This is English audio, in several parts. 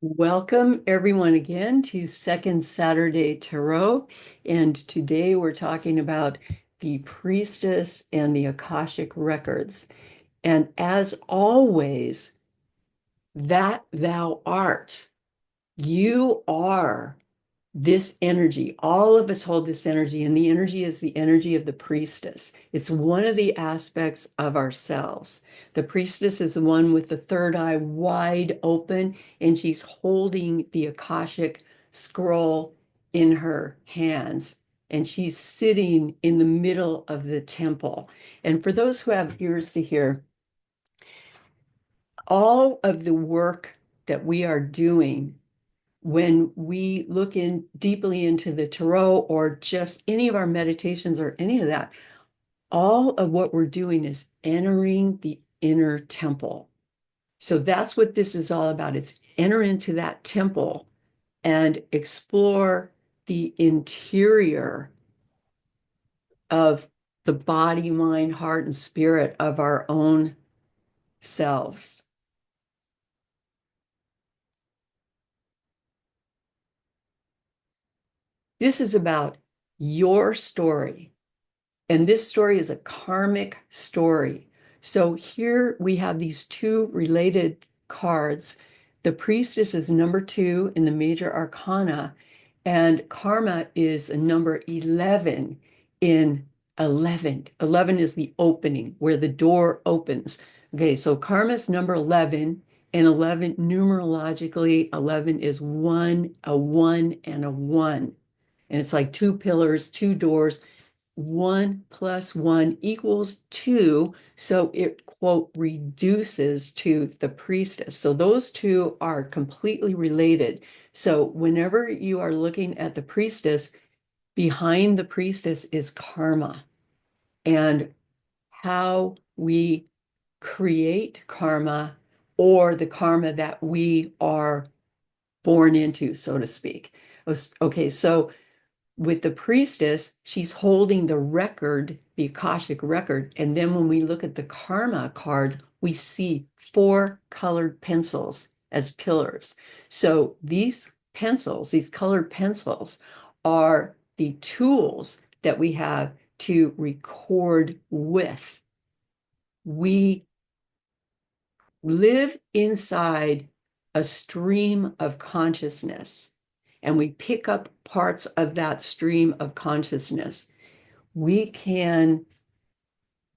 Welcome everyone again to Second Saturday Tarot. And today we're talking about the Priestess and the Akashic Records. And as always, that thou art, you are this energy. All of us hold this energy, and the energy is the energy of the priestess. It's one of the aspects of ourselves. The priestess is the one with the third eye wide open, and she's holding the Akashic scroll in her hands. And she's sitting in the middle of the temple. And for those who have ears to hear, all of the work that we are doing when we look in deeply into the tarot or just any of our meditations or any of that, all of what we're doing is entering the inner temple. So that's what this is all about. It's enter into that temple and explore the interior of the body, mind, heart, and spirit of our own selves. This is about your story. And this story is a karmic story. So here we have these two related cards. The priestess is number two in the major arcana, and karma is a number 11 in 11. 11 is the opening, where the door opens. Okay, so karma is number 11, and 11 numerologically, 11 is one, a one, and a one. And it's like two pillars, two doors. One plus one equals two. So it, quote, reduces to the priestess. So those two are completely related. So whenever you are looking at the priestess, behind the priestess is karma and how we create karma or the karma that we are born into, so to speak. Okay, so with the priestess, she's holding the record, the Akashic record. And then when we look at the karma cards, we see four colored pencils as pillars. So these pencils, these colored pencils, are the tools that we have to record with. We live inside a stream of consciousness and we pick up parts of that stream of consciousness. We can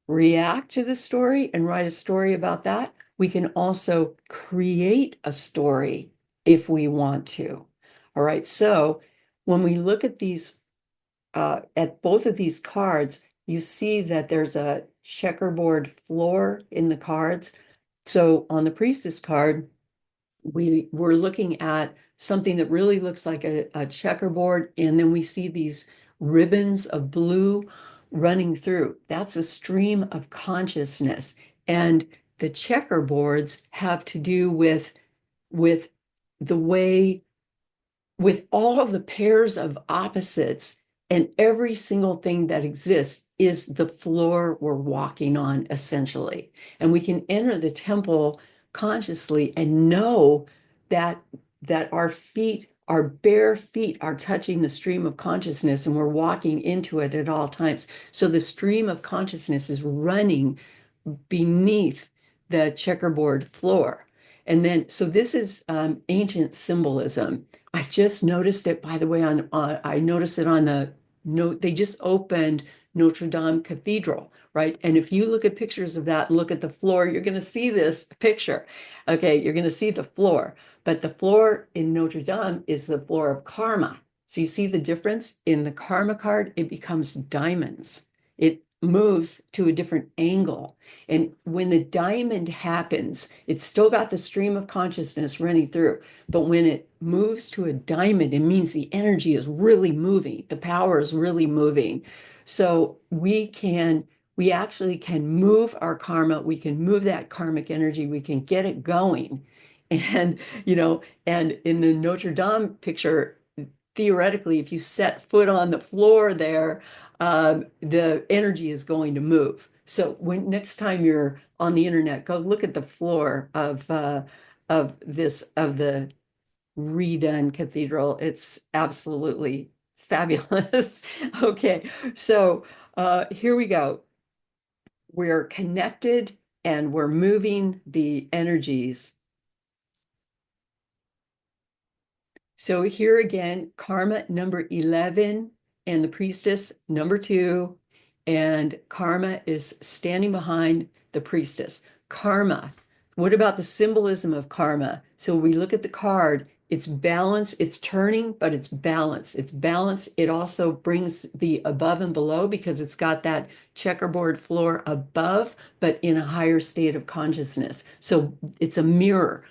react to the story and write a story about that. We can also create a story if we want to. All right. So when we look at these, at both of these cards, you see that there's a checkerboard floor in the cards. So on the priestess card, we were looking at something that really looks like a checkerboard, and then we see these ribbons of blue running through. That's a stream of consciousness. And the checkerboards have to do with the way with all of the pairs of opposites and every single thing that exists is the floor we're walking on, essentially. And we can enter the temple consciously and know that our feet, our bare feet, are touching the stream of consciousness and we're walking into it at all times. So the stream of consciousness is running beneath the checkerboard floor. And then, so this is ancient symbolism. I just noticed it, by the way, I noticed it on the note. They just opened Notre Dame Cathedral, right? And if you look at pictures of that, look at the floor, you're going to see this picture. Okay, you're going to see the floor. But the floor in Notre Dame is the floor of karma. So you see the difference in the karma card, it becomes diamonds. It moves to a different angle. And when the diamond happens, it's still got the stream of consciousness running through. But when it moves to a diamond, it means the energy is really moving. The power is really moving. So we actually can move our karma. We can move that karmic energy. We can get it going. And, and in the Notre Dame picture, theoretically, if you set foot on the floor there, the energy is going to move. So when next time you're on the internet, go look at the floor of this of the redone cathedral. It's absolutely fabulous. Okay, so here we go. We're connected and we're moving the energies. So here again, karma number 11 and the priestess number 2, and karma is standing behind the priestess. Karma. What about the symbolism of karma? So we look at the card, it's balance, it's turning, but it's balance. It's balance. It also brings the above and below because it's got that checkerboard floor above, but in a higher state of consciousness. So it's a mirror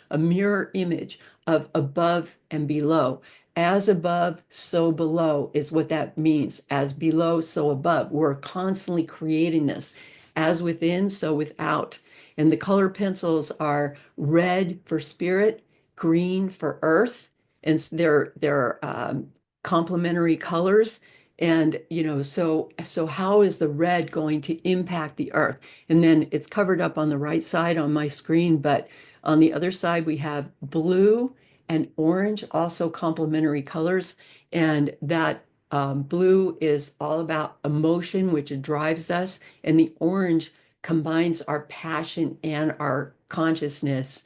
image of above and below. As above, so below is what that means. As below, so above. We're constantly creating this. As within, so without. And the color pencils are red for spirit, green for earth, and they're complementary colors. And so how is the red going to impact the earth? And then it's covered up on the right side on my screen, but on the other side we have blue and orange, also complementary colors. And that blue is all about emotion, which drives us, and the orange combines our passion and our consciousness,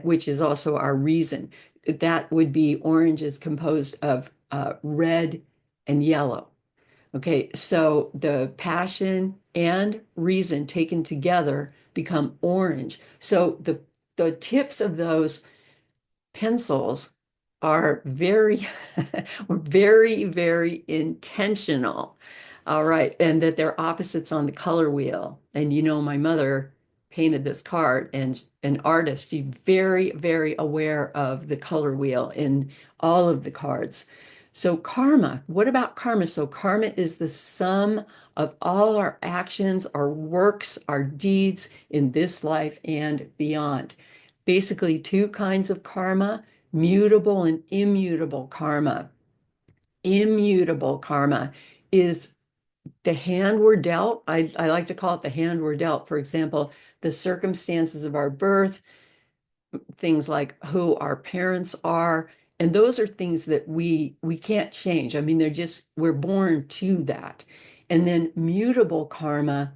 which is also our reason. That would be orange is composed of red and yellow. Okay, so the passion and reason taken together become orange. So the tips of those pencils are very, very, very intentional. All right. And that they're opposites on the color wheel. And my mother painted this card, and an artist, she's very, very aware of the color wheel in all of the cards. So karma, what about karma? So karma is the sum of all our actions, our works, our deeds in this life and beyond. Basically, two kinds of karma: mutable and immutable karma. Immutable karma is the hand we're dealt. I like to call it the hand we're dealt. For example, the circumstances of our birth, things like who our parents are, and those are things that we can't change. I mean, we're born to that. And then mutable karma,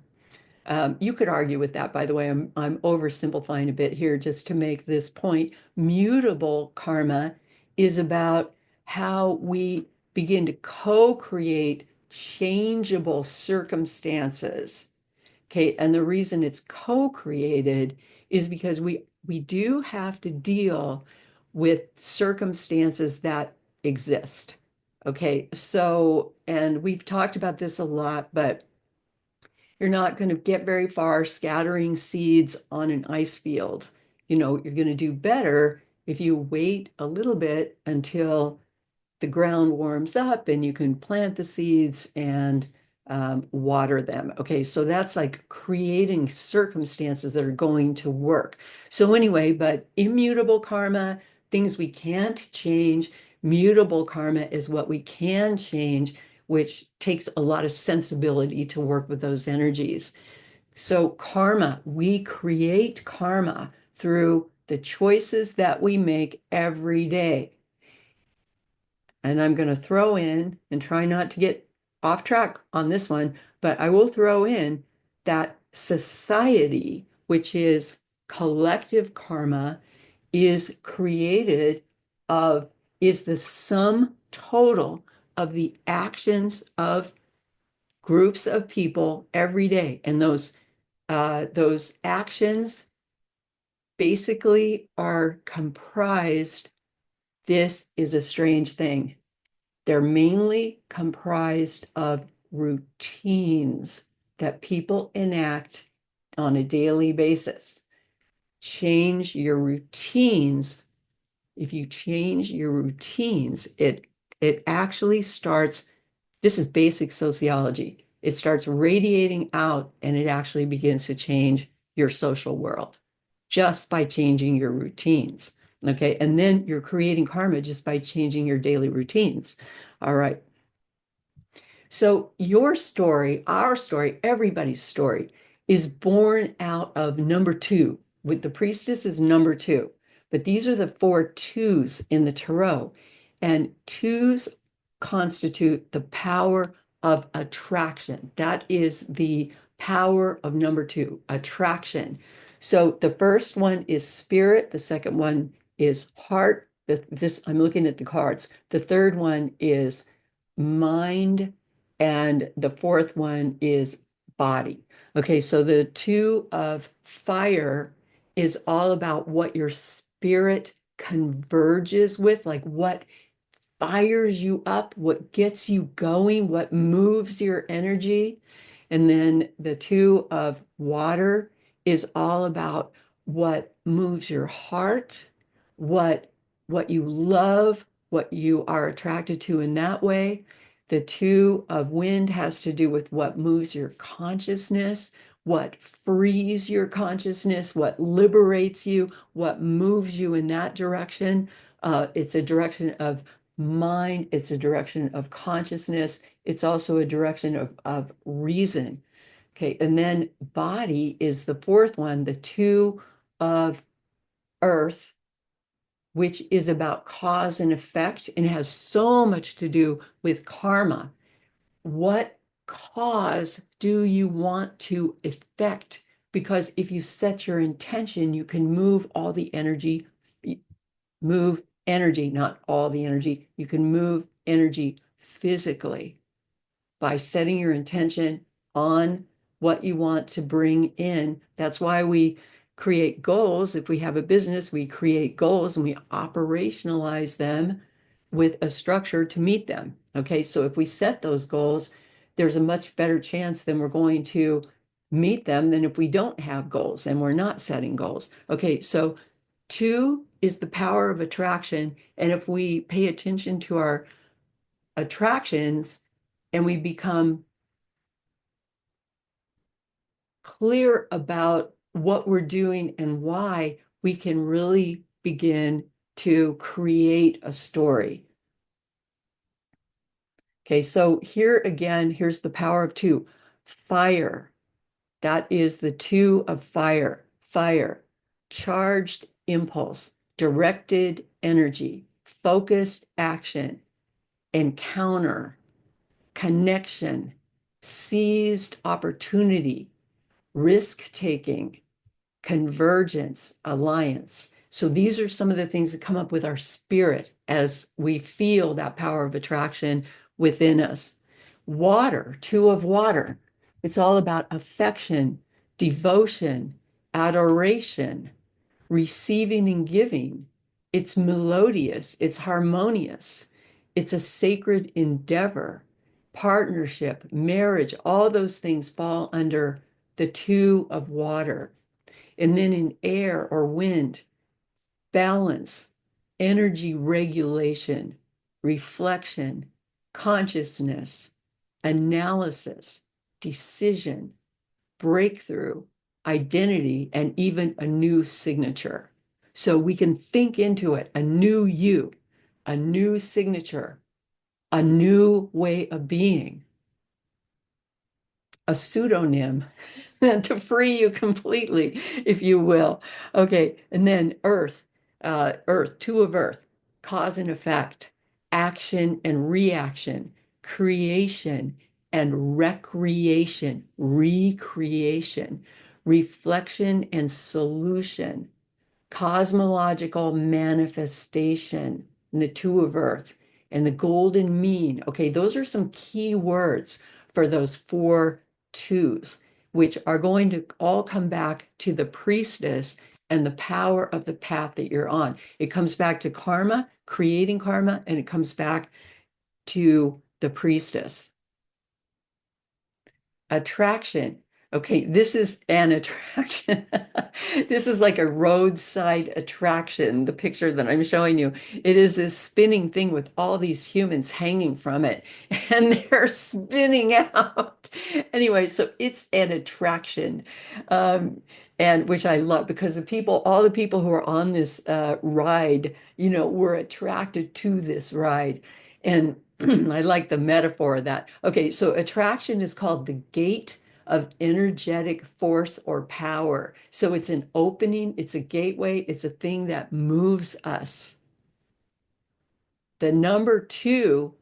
you could argue with that, by the way. I'm oversimplifying a bit here just to make this point. Mutable karma is about how we begin to co-create changeable circumstances. Okay, and the reason it's co-created is because we do have to deal with circumstances that exist. Okay, so, and we've talked about this a lot, but you're not going to get very far scattering seeds on an ice field. You're going to do better if you wait a little bit until the ground warms up and you can plant the seeds and water them. Okay, so that's like creating circumstances that are going to work. So anyway, but immutable karma, things we can't change. Mutable karma is what we can change, which takes a lot of sensibility to work with those energies. So karma, we create karma through the choices that we make every day. And I'm going to throw in, and try not to get off track on this one, but I will throw in that society, which is collective karma, is created of, is the sum total of the actions of groups of people every day. And those actions basically are comprised. This is a strange thing. They're mainly comprised of routines that people enact on a daily basis. Change your routines. If you change your routines, it actually starts, this is basic sociology. It starts radiating out and it actually begins to change your social world just by changing your routines. Okay. And then you're creating karma just by changing your daily routines. All right. So your story, our story, everybody's story is born out of number 2. With the priestess is number 2. but these are the four twos in the tarot. And twos constitute the power of attraction. That is the power of number two, attraction. So the first one is spirit, the second one is heart. This I'm looking at the cards. The third one is mind, and the fourth one is body. Okay, so the two of fire is all about what your spirit converges with, like what fires you up, what gets you going, what moves your energy. And then the two of water is all about what moves your heart, what what you love, what you are attracted to in that way. The two of wind has to do with what moves your consciousness, what frees your consciousness, what liberates you, what moves you in that direction. It's a direction of mind, it's a direction of consciousness, it's also a direction of reason. Okay, and then body is the fourth one, the two of earth, which is about cause and effect and has so much to do with karma. What cause do you want to effect? Because if you set your intention, you can move all the energy, move energy, not all the energy. You can move energy physically by setting your intention on what you want to bring in. That's why we create goals. If we have a business, we create goals and we operationalize them with a structure to meet them. Okay, so if we set those goals, there's a much better chance than we're going to meet them than if we don't have goals and we're not setting goals. Okay, so two is the power of attraction. And if we pay attention to our attractions and we become clear about what we're doing and why, we can really begin to create a story. Okay, so here again, here's the power of two. Fire, that is the two of fire. Fire, charged impulse, directed energy, focused action, encounter, connection, seized opportunity, risk taking, convergence, alliance. So these are some of the things that come up with our spirit as we feel that power of attraction within us. Water, two of water. It's all about affection, devotion, adoration, receiving and giving. It's melodious, it's harmonious, it's a sacred endeavor, partnership, marriage, all those things fall under the two of water. And then in air or wind, balance, energy regulation, reflection, consciousness, analysis, decision, breakthrough, identity, and even a new signature. So we can think into it, a new you, a new signature, a new way of being, a pseudonym to free you completely, if you will. Okay, and then earth, two of earth, cause and effect, action and reaction, creation and recreation, recreation, reflection and solution, cosmological manifestation, and the two of earth, and the golden mean. Okay, those are some key words for those four twos, which are going to all come back to the priestess and the power of the path that you're on. It comes back to karma, creating karma, and it comes back to the priestess. Attraction. Okay, this is an attraction. This is like a roadside attraction, the picture that I'm showing you. It is this spinning thing with all these humans hanging from it, and they're spinning out. Anyway, so it's an attraction, and which I love because the people, all the people who are on this ride, were attracted to this ride. And I like the metaphor of that. Okay, so attraction is called the gate of energetic force or power. So it's an opening, it's a gateway, it's a thing that moves us. The number two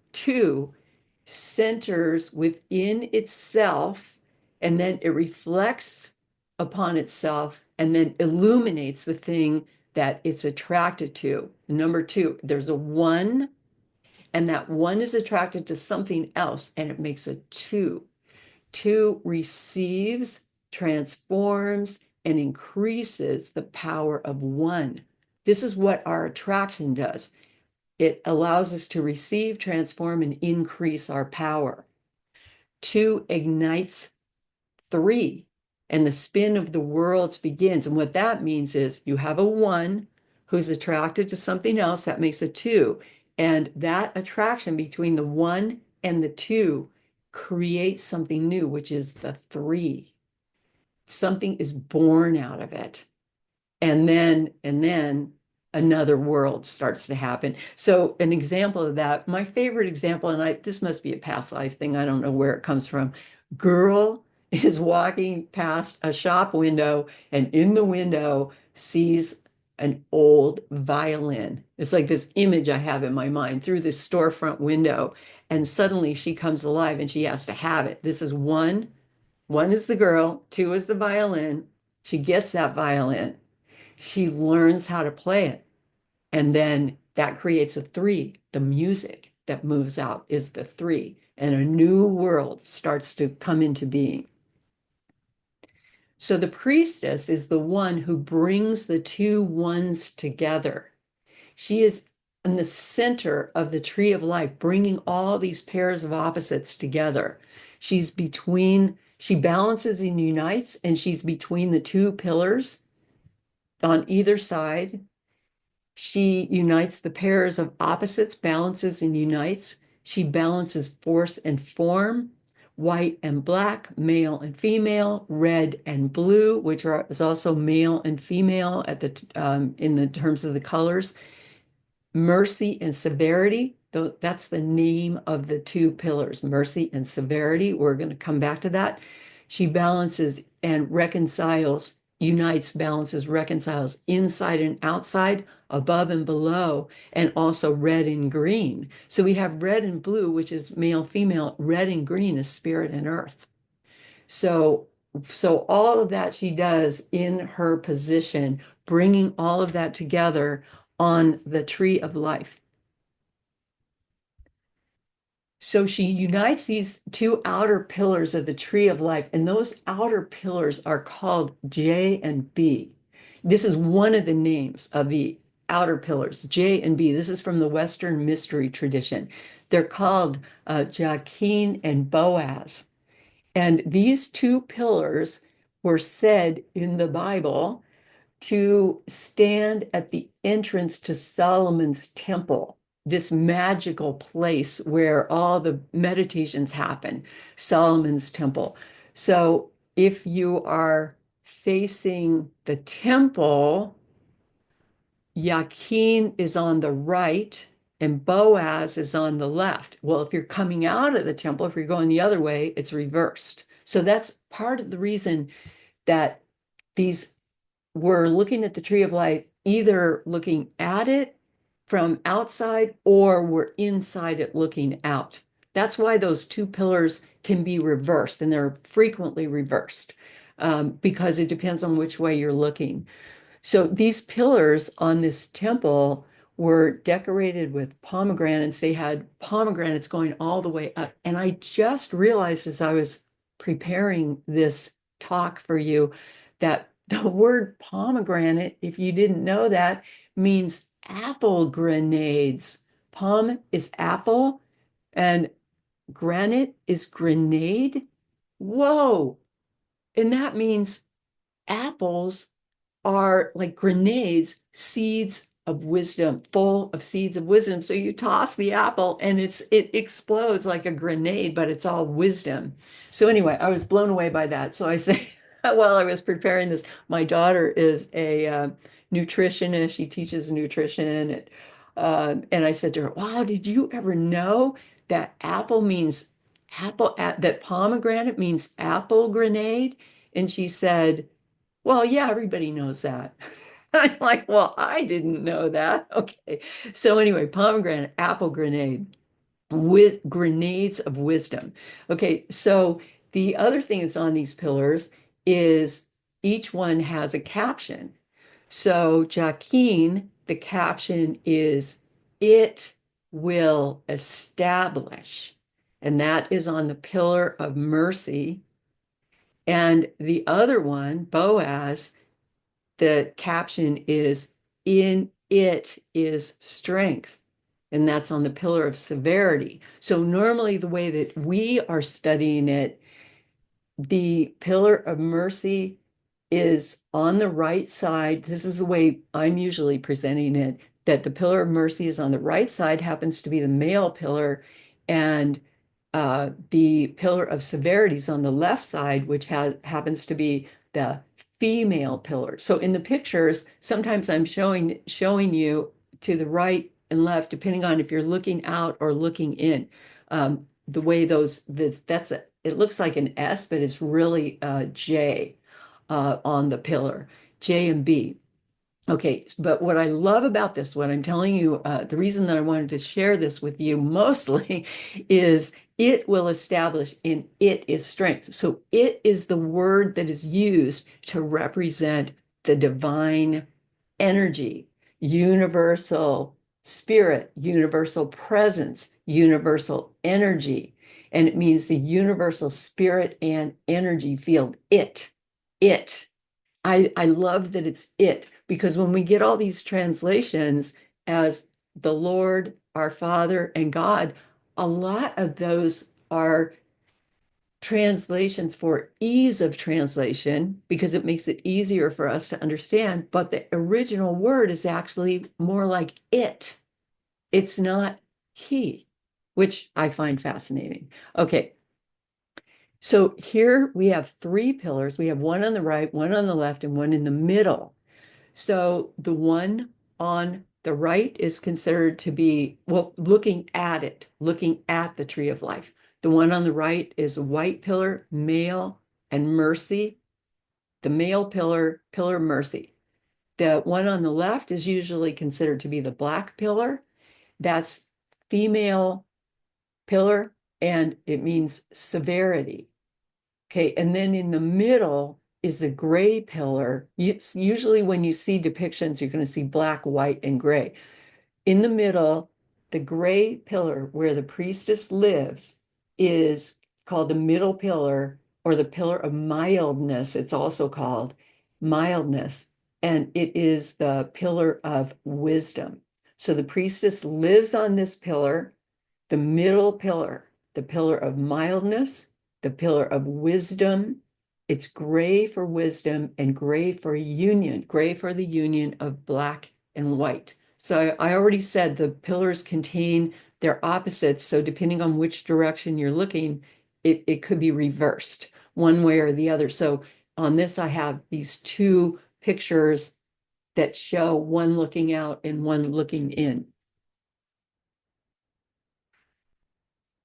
centers within itself, and then it reflects upon itself and then illuminates the thing that it's attracted to. Number two, there's a one, and that one is attracted to something else, and it makes a two. Two receives, transforms, and increases the power of one. This is what our attraction does. It allows us to receive, transform, and increase our power. Two ignites three, and the spin of the worlds begins. And what that means is you have a one who's attracted to something else, that makes a two. And that attraction between the one and the two creates something new, which is the three. Something is born out of it. And then another world starts to happen. So an example of that, my favorite example, and this must be a past life thing, I don't know where it comes from. Girl is walking past a shop window and in the window sees an old violin. It's like this image I have in my mind through this storefront window. And suddenly she comes alive and she has to have it. This is one. One is the girl, two is the violin. She gets that violin. She learns how to play it. And then that creates a three. The music that moves out is the three. And a new world starts to come into being. So the priestess is the one who brings the two ones together. She is in the center of the tree of life, bringing all these pairs of opposites together. She balances and unites, and she's between the two pillars on either side. She unites the pairs of opposites, balances and unites. She balances force and form, white and black, male and female, red and blue, is also male and female in the terms of the colors. Mercy and severity, that's the name of the two pillars, mercy and severity. We're going to come back to that. She balances and reconciles, unites, balances, reconciles inside and outside, above and below, and also red and green. So we have red and blue, which is male, female. Red and green is spirit and earth. So all of that she does in her position, bringing all of that together on the tree of life. So she unites these two outer pillars of the tree of life, and those outer pillars are called J and B. This is one of the names of the outer pillars, J and B. This is from the Western mystery tradition. They're called Jachin and Boaz. And these two pillars were said in the Bible to stand at the entrance to Solomon's temple, this magical place where all the meditations happen, Solomon's temple. So if you are facing the temple, Jachin is on the right and Boaz is on the left. Well, if you're coming out of the temple, if you're going the other way, it's reversed. So that's part of the reason that these we're looking at the tree of life, either looking at it from outside or we're inside it looking out. That's why those two pillars can be reversed, and they're frequently reversed because it depends on which way you're looking. So these pillars on this temple were decorated with pomegranates. They had pomegranates going all the way up. And I just realized as I was preparing this talk for you that the word pomegranate, if you didn't know that, means apple grenades. Pom is apple and granite is grenade. Whoa. And that means apples are like grenades, seeds of wisdom, full of seeds of wisdom. So you toss the apple and it explodes like a grenade, but it's all wisdom. So anyway, I was blown away by that. So I say, while I was preparing this, my daughter is a nutritionist. She teaches nutrition. And I said to her, wow, did you ever know that apple means that pomegranate means apple grenade. And she said, well, yeah, everybody knows that. I'm like, well, I didn't know that. Okay. So anyway, pomegranate, apple grenade, with grenades of wisdom. Okay. So the other thing that's on these pillars is each one has a caption. So Joaquin, the caption is, it will establish. And that is on the pillar of mercy. And the other one, Boaz, the caption is, in it is strength. And that's on the pillar of severity. So normally the way that we are studying it, the pillar of mercy is on the right side. This is the way I'm usually presenting it, that the pillar of mercy is on the right side, happens to be the male pillar, and the pillar of severity is on the left side, which happens to be the female pillar. So in the pictures, sometimes I'm showing you to the right and left, depending on if you're looking out or looking in. The way it looks like an S, but it's really J on the pillar, J and B. Okay, but what I love about this, what I'm telling you, the reason that I wanted to share this with you mostly is it will establish, and it is strength. So it is the word that is used to represent the divine energy, universal spirit, universal presence, universal energy. And it means the universal spirit and energy field. It. I love that it's it, because when we get all these translations as the Lord, our Father, and God, a lot of those are translations for ease of translation because it makes it easier for us to understand. But the original word is actually more like it. It's not he, which I find fascinating. Okay. So here we have three pillars. We have one on the right, one on the left, and one in the middle. So the one on the right is considered to be, well, looking at it, looking at the tree of life. The one on the right is a white pillar, male, and mercy. The male pillar, pillar mercy. The one on the left is usually considered to be the black pillar. That's female pillar, and it means severity. Okay, and then in the middle is the gray pillar. Usually when you see depictions, you're going to see black, white, and gray. In the middle, the gray pillar where the priestess lives is called the middle pillar, or the pillar of mildness. It's also called mildness, and it is the pillar of wisdom. So the priestess lives on this pillar, the middle pillar, the pillar of mildness, the pillar of wisdom. It's gray for wisdom and gray for union, gray for the union of black and white. So I already said the pillars contain their opposites. So depending on which direction you're looking, it could be reversed one way or the other. So on this, I have these two pictures that show one looking out and one looking in.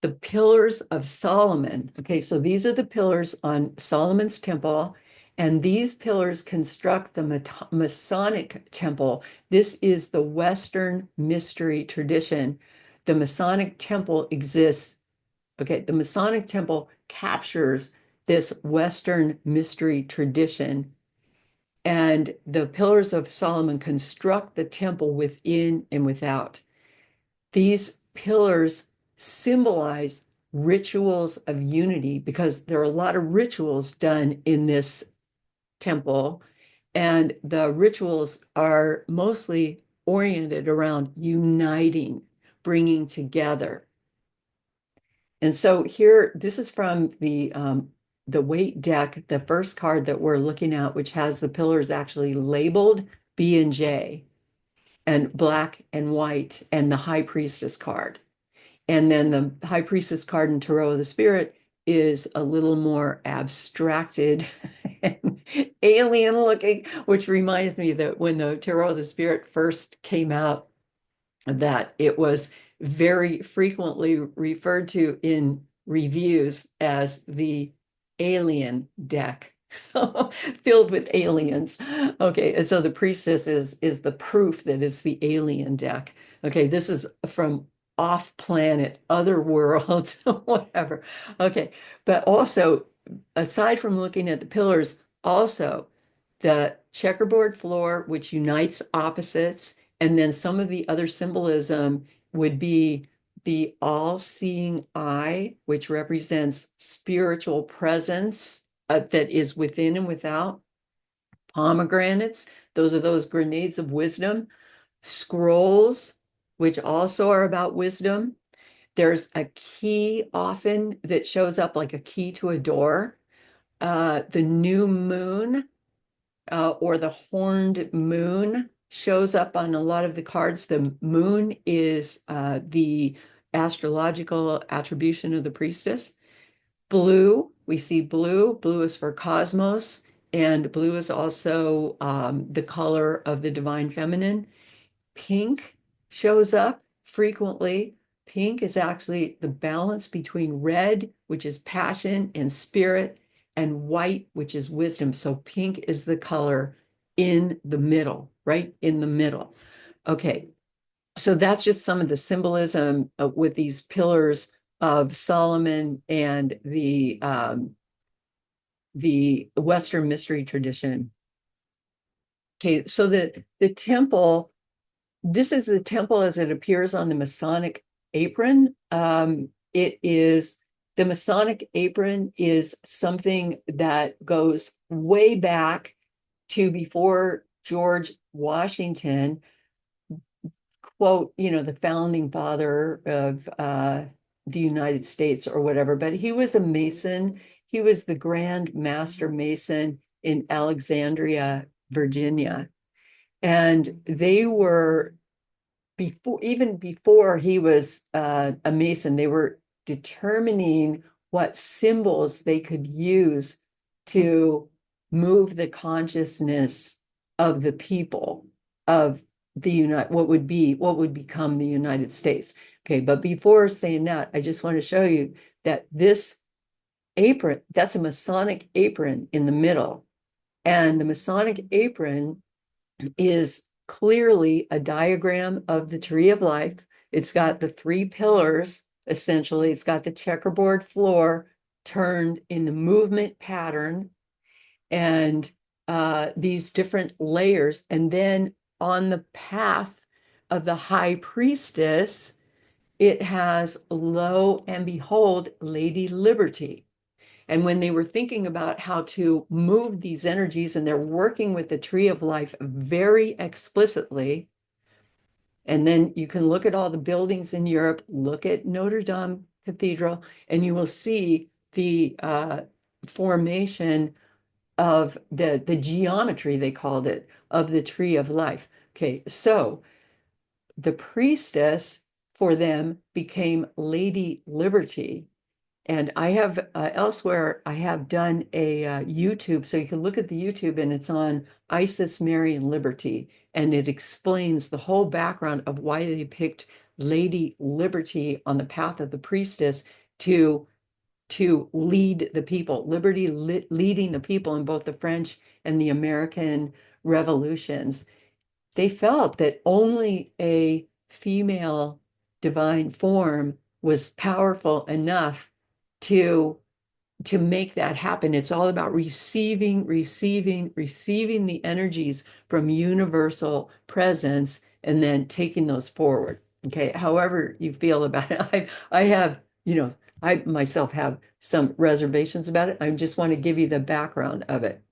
The pillars of Solomon. Okay, so these are the pillars on Solomon's temple, and these pillars construct the Masonic temple. This is the Western mystery tradition. The Masonic temple exists. Okay, the Masonic temple captures this Western mystery tradition, and the pillars of Solomon construct the temple within and without. These pillars symbolize rituals of unity because there are a lot of rituals done in this temple, and the rituals are mostly oriented around uniting, bringing together. And so here, this is from the weight deck, the first card that we're looking at, which has the pillars actually labeled B and J, and black and white, and the High Priestess card. And then the High Priestess card in Tarot of the Spirit is a little more abstracted and alien looking, which reminds me that when the Tarot of the Spirit first came out, that it was very frequently referred to in reviews as the alien deck. So filled with aliens. Okay, and so the priestess is the proof that it's the alien deck. Okay, this is from off planet, other worlds, whatever. Okay, but also aside from looking at the pillars, also the checkerboard floor, which unites opposites, and then some of the other symbolism would be the all-seeing eye, which represents spiritual presence that is within and without. Pomegranates, those are those grenades of wisdom. Scrolls, which also are about wisdom. There's a key often that shows up like a key to a door. The new moon or the horned moon shows up on a lot of the cards. The moon is the astrological attribution of the priestess. Blue, we see blue. Blue is for cosmos, and blue is also the color of the divine feminine. Pink shows up frequently. Pink is actually the balance between red, which is passion and spirit, and white, which is wisdom. So pink is the color in the middle, right in the middle. Okay, so that's just some of the symbolism with these pillars of Solomon and the Western mystery tradition. Okay, so the temple, this is the temple as it appears on the Masonic apron. The Masonic apron is something that goes way back to before George Washington, quote, the founding father of the United States or whatever, but he was a Mason. He was the Grand Master Mason in Alexandria, Virginia. And they were even before he was a Mason, they were determining what symbols they could use to move the consciousness of the people of what would become the United States. Okay, but before saying that, I just want to show you that this apron, that's a Masonic apron in the middle. And the Masonic apron is clearly a diagram of the tree of life. It's got the three pillars, essentially. It's got the checkerboard floor turned in the movement pattern and these different layers. And then on the path of the high priestess, it has lo and behold, Lady Liberty. And when they were thinking about how to move these energies, and they're working with the tree of life very explicitly, and then you can look at all the buildings in Europe, look at Notre Dame Cathedral, and you will see the formation of the geometry, they called it, of the tree of life. Okay, so the priestess for them became Lady Liberty. And I have elsewhere, I have done a YouTube, so you can look at the YouTube, and it's on Isis, Mary, and Liberty. And it explains the whole background of why they picked Lady Liberty on the path of the priestess to lead the people. Liberty leading the people in both the French and the American revolutions. They felt that only a female divine form was powerful enough to make that happen. It's all about receiving the energies from universal presence and then taking those forward. Okay, however you feel about it. I have, I myself have some reservations about it. I just want to give you the background of it.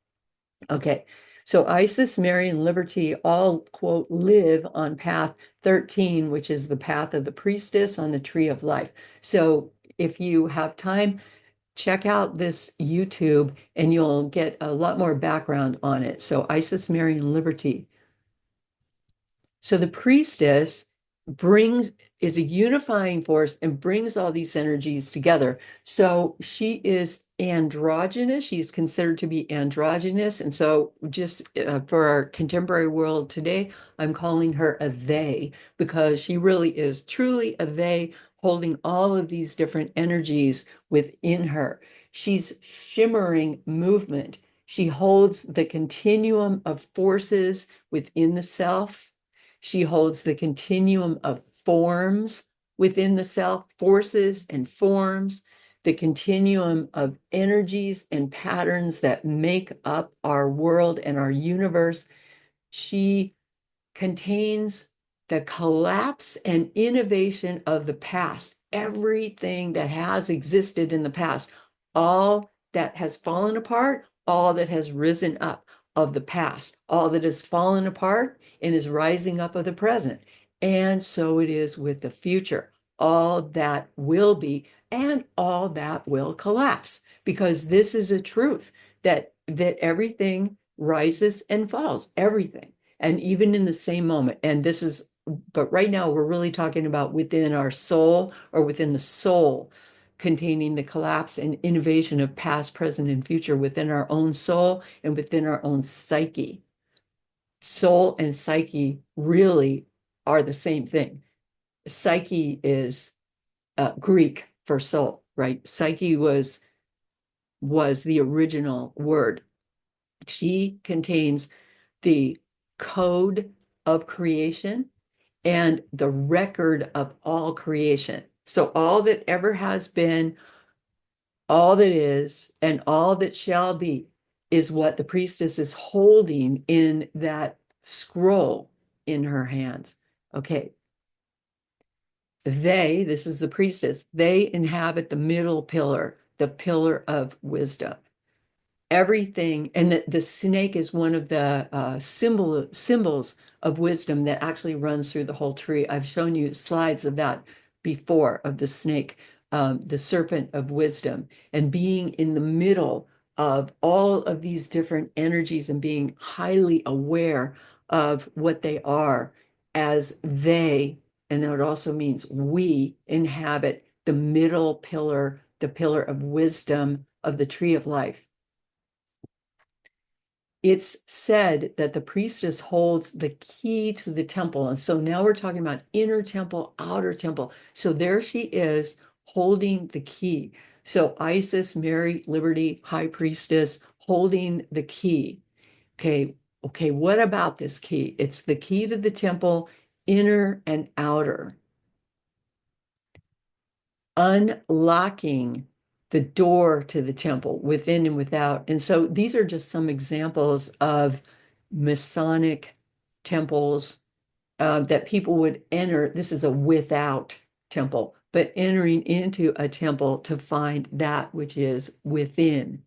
Okay, so Isis, Mary, and Liberty all, quote, live on path 13, which is the path of the priestess on the tree of life. So if you have time, check out this YouTube and you'll get a lot more background on it. So Isis, Mary, and Liberty. So the priestess is a unifying force and brings all these energies together. So she is androgynous. She's considered to be androgynous. And so just for our contemporary world today, I'm calling her a they because she really is truly a they, holding all of these different energies within her. She's shimmering movement. She holds the continuum of forces within the self. She holds the continuum of forms within the self, forces and forms, the continuum of energies and patterns that make up our world and our universe. She contains the collapse and innovation of the past, everything that has existed in the past, all that has fallen apart, all that has risen up of the past, all that has fallen apart and is rising up of the present. And so it is with the future, all that will be and all that will collapse, because this is a truth that everything rises and falls, everything, and even in the same moment. And this is, but right now we're really talking about within our soul, or within the soul, containing the collapse and innovation of past, present, and future within our own soul and within our own psyche. Soul and psyche really are the same thing. Psyche is Greek for soul, right? Psyche was the original word. She contains the code of creation and the record of all creation. So all that ever has been, all that is, and all that shall be is what the priestess is holding in that scroll in her hands. Okay. This is the priestess, they inhabit the middle pillar, the pillar of wisdom. Everything, and the snake is one of the symbols of wisdom that actually runs through the whole tree. I've shown you slides of that before, of the snake, the serpent of wisdom, and being in the middle of all of these different energies and being highly aware of what they are, as they, and that also means we, inhabit the middle pillar, the pillar of wisdom of the tree of life. It's said that the priestess holds the key to the temple. And so now we're talking about inner temple, outer temple. So there she is holding the key. So Isis, Mary, Liberty, High Priestess, holding the key. Okay, what about this key? It's the key to the temple, inner and outer, unlocking the door to the temple within and without. And so these are just some examples of Masonic temples that people would enter. This is a without temple, but entering into a temple to find that which is within.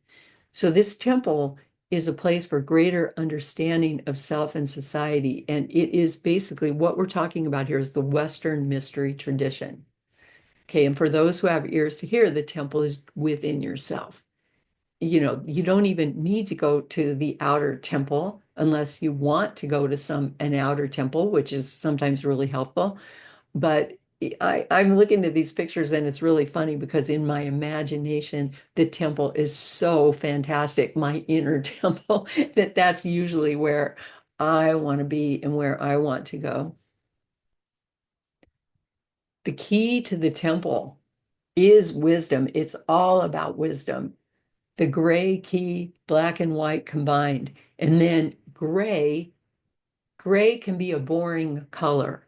So this temple is a place for greater understanding of self and society. And it is basically what we're talking about here is the Western mystery tradition. Okay, and for those who have ears to hear, the temple is within yourself. You don't even need to go to the outer temple unless you want to go to an outer temple, which is sometimes really helpful. But I'm looking at these pictures and it's really funny because in my imagination, the temple is so fantastic, my inner temple, that's usually where I want to be and where I want to go. The key to the temple is wisdom. It's all about wisdom. The gray key, black and white combined. And then gray can be a boring color,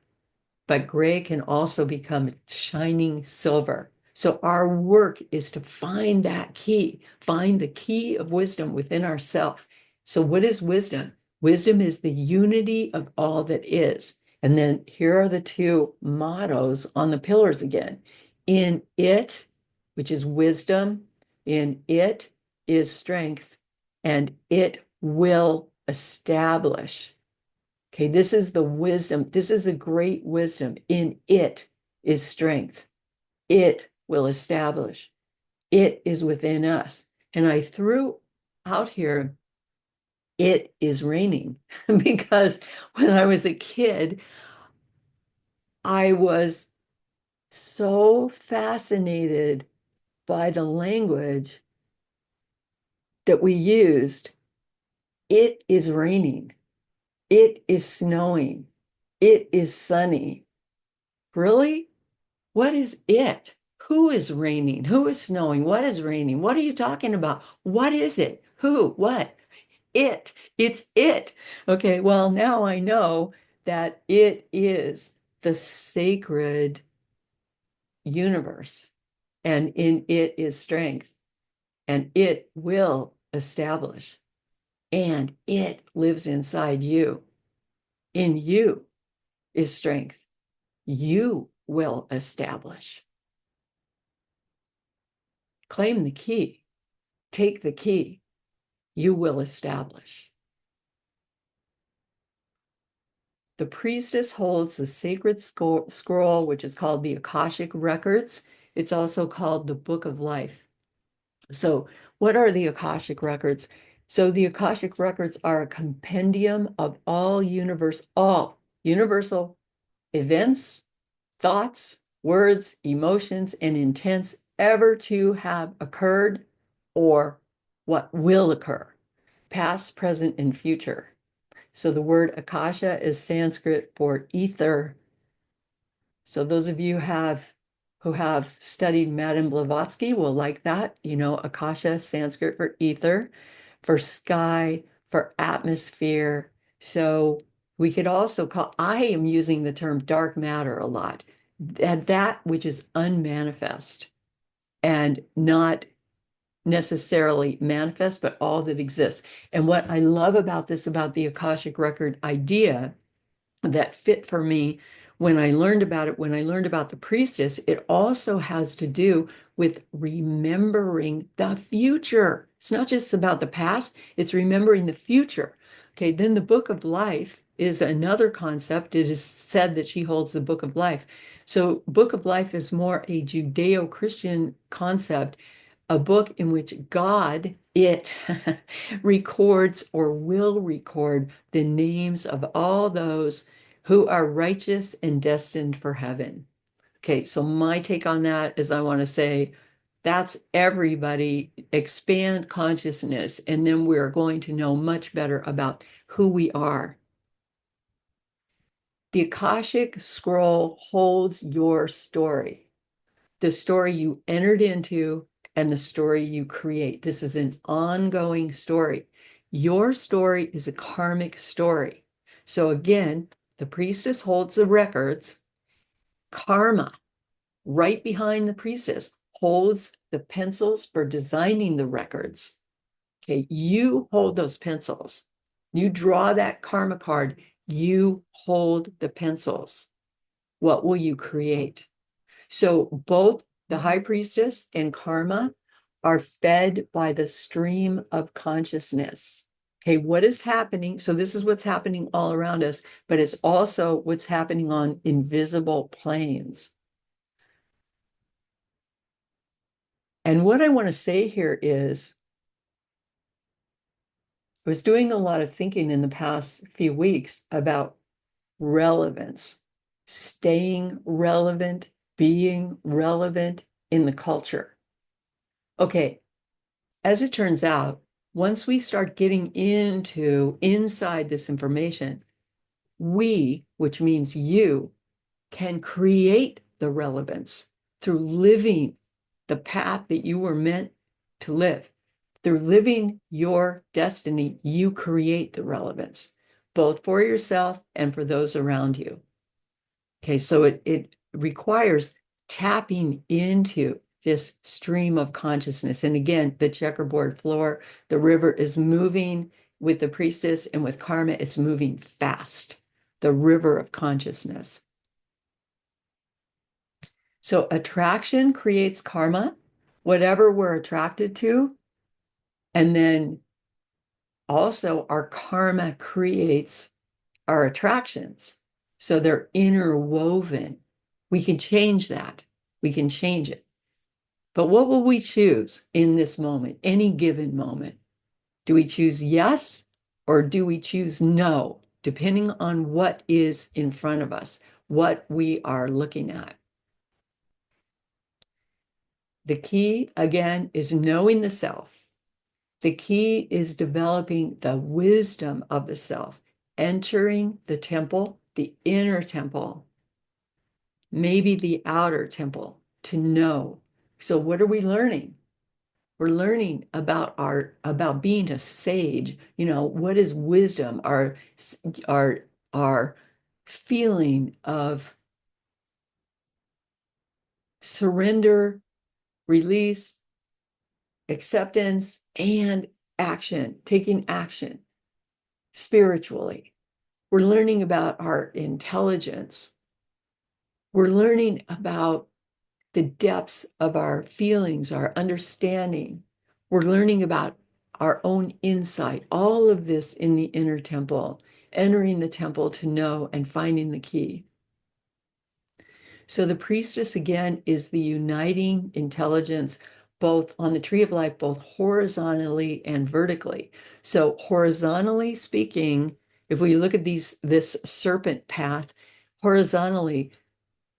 but gray can also become shining silver. So our work is to find that key, find the key of wisdom within ourselves. So what is wisdom? Wisdom is the unity of all that is. And then here are the two mottos on the pillars again. In it, which is wisdom, in it is strength, and it will establish. Okay, this is the wisdom. This is a great wisdom. In it is strength. It will establish. It is within us. And I threw out here, it is raining, because when I was a kid, I was so fascinated by the language that we used. It is raining. It is snowing. It is sunny. Really? What is it? Who is raining? Who is snowing? What is raining? What are you talking about? What is it? Who? What? It. It's it. Okay, well, now I know that it is the sacred universe, and in it is strength, and it will establish, and it lives inside you. In you is strength. You will establish. Claim the key. Take the key. You will establish. The priestess holds the sacred scroll, which is called the Akashic records. It's also called the Book of Life. So, what are the Akashic records? So, the Akashic records are a compendium of all universal events, thoughts, words, emotions, and intents ever to have occurred or what will occur, past, present, and future. So the word Akasha is Sanskrit for ether. So those of you who have studied Madame Blavatsky will like that. You know, Akasha, Sanskrit for ether, for sky, for atmosphere. So we could also call, I am using the term dark matter a lot, that which is unmanifest and not necessarily manifest, but all that exists. And what I love about this, about the Akashic record idea that fit for me when I learned about it, when I learned about the priestess, it also has to do with remembering the future. It's not just about the past, it's remembering the future. Okay, then the book of life is another concept. It is said that she holds the book of life. So, book of life is more a Judeo-Christian concept, a book in which God, it records or will record the names of all those who are righteous and destined for heaven. Okay, so my take on that is I want to say that's everybody, expand consciousness, and then we're going to know much better about who we are. The Akashic scroll holds your story, the story you entered into and the story you create. This is an ongoing story. Your story is a karmic story. So again, the priestess holds the records. Karma, right behind the priestess, holds the pencils for designing the records. Okay, you hold those pencils. You draw that karma card. You hold the pencils. What will you create? So both the high priestess and karma are fed by the stream of consciousness. Okay, what is happening? So this is what's happening all around us, but it's also what's happening on invisible planes. And what I want to say here is, I was doing a lot of thinking in the past few weeks about relevance, staying relevant, being relevant in the culture. Okay, as it turns out, once we start getting inside this information, we, which means you, can create the relevance through living the path that you were meant to live. Through living your destiny, you create the relevance, both for yourself and for those around you. Okay, so it requires tapping into this stream of consciousness. And again, the checkerboard floor, the river is moving with the priestess, and with karma, it's moving fast. The river of consciousness. So attraction creates karma, whatever we're attracted to. And then also our karma creates our attractions. So they're interwoven. We can change that. We can change it. But what will we choose in this moment, any given moment? Do we choose yes or do we choose no, depending on what is in front of us, what we are looking at? The key, again, is knowing the self. The key is developing the wisdom of the self, entering the temple, the inner temple, maybe the outer temple to know. So what are we learning? We're learning about being a sage. What is wisdom? Our feeling of surrender, release, acceptance, and action, taking action spiritually. We're learning about our intelligence. We're learning about the depths of our feelings, our understanding. We're learning about our own insight, all of this in the inner temple, entering the temple to know and finding the key. So the priestess, again, is the uniting intelligence, both on the tree of life, both horizontally and vertically. So horizontally speaking, if we look at this serpent path, horizontally,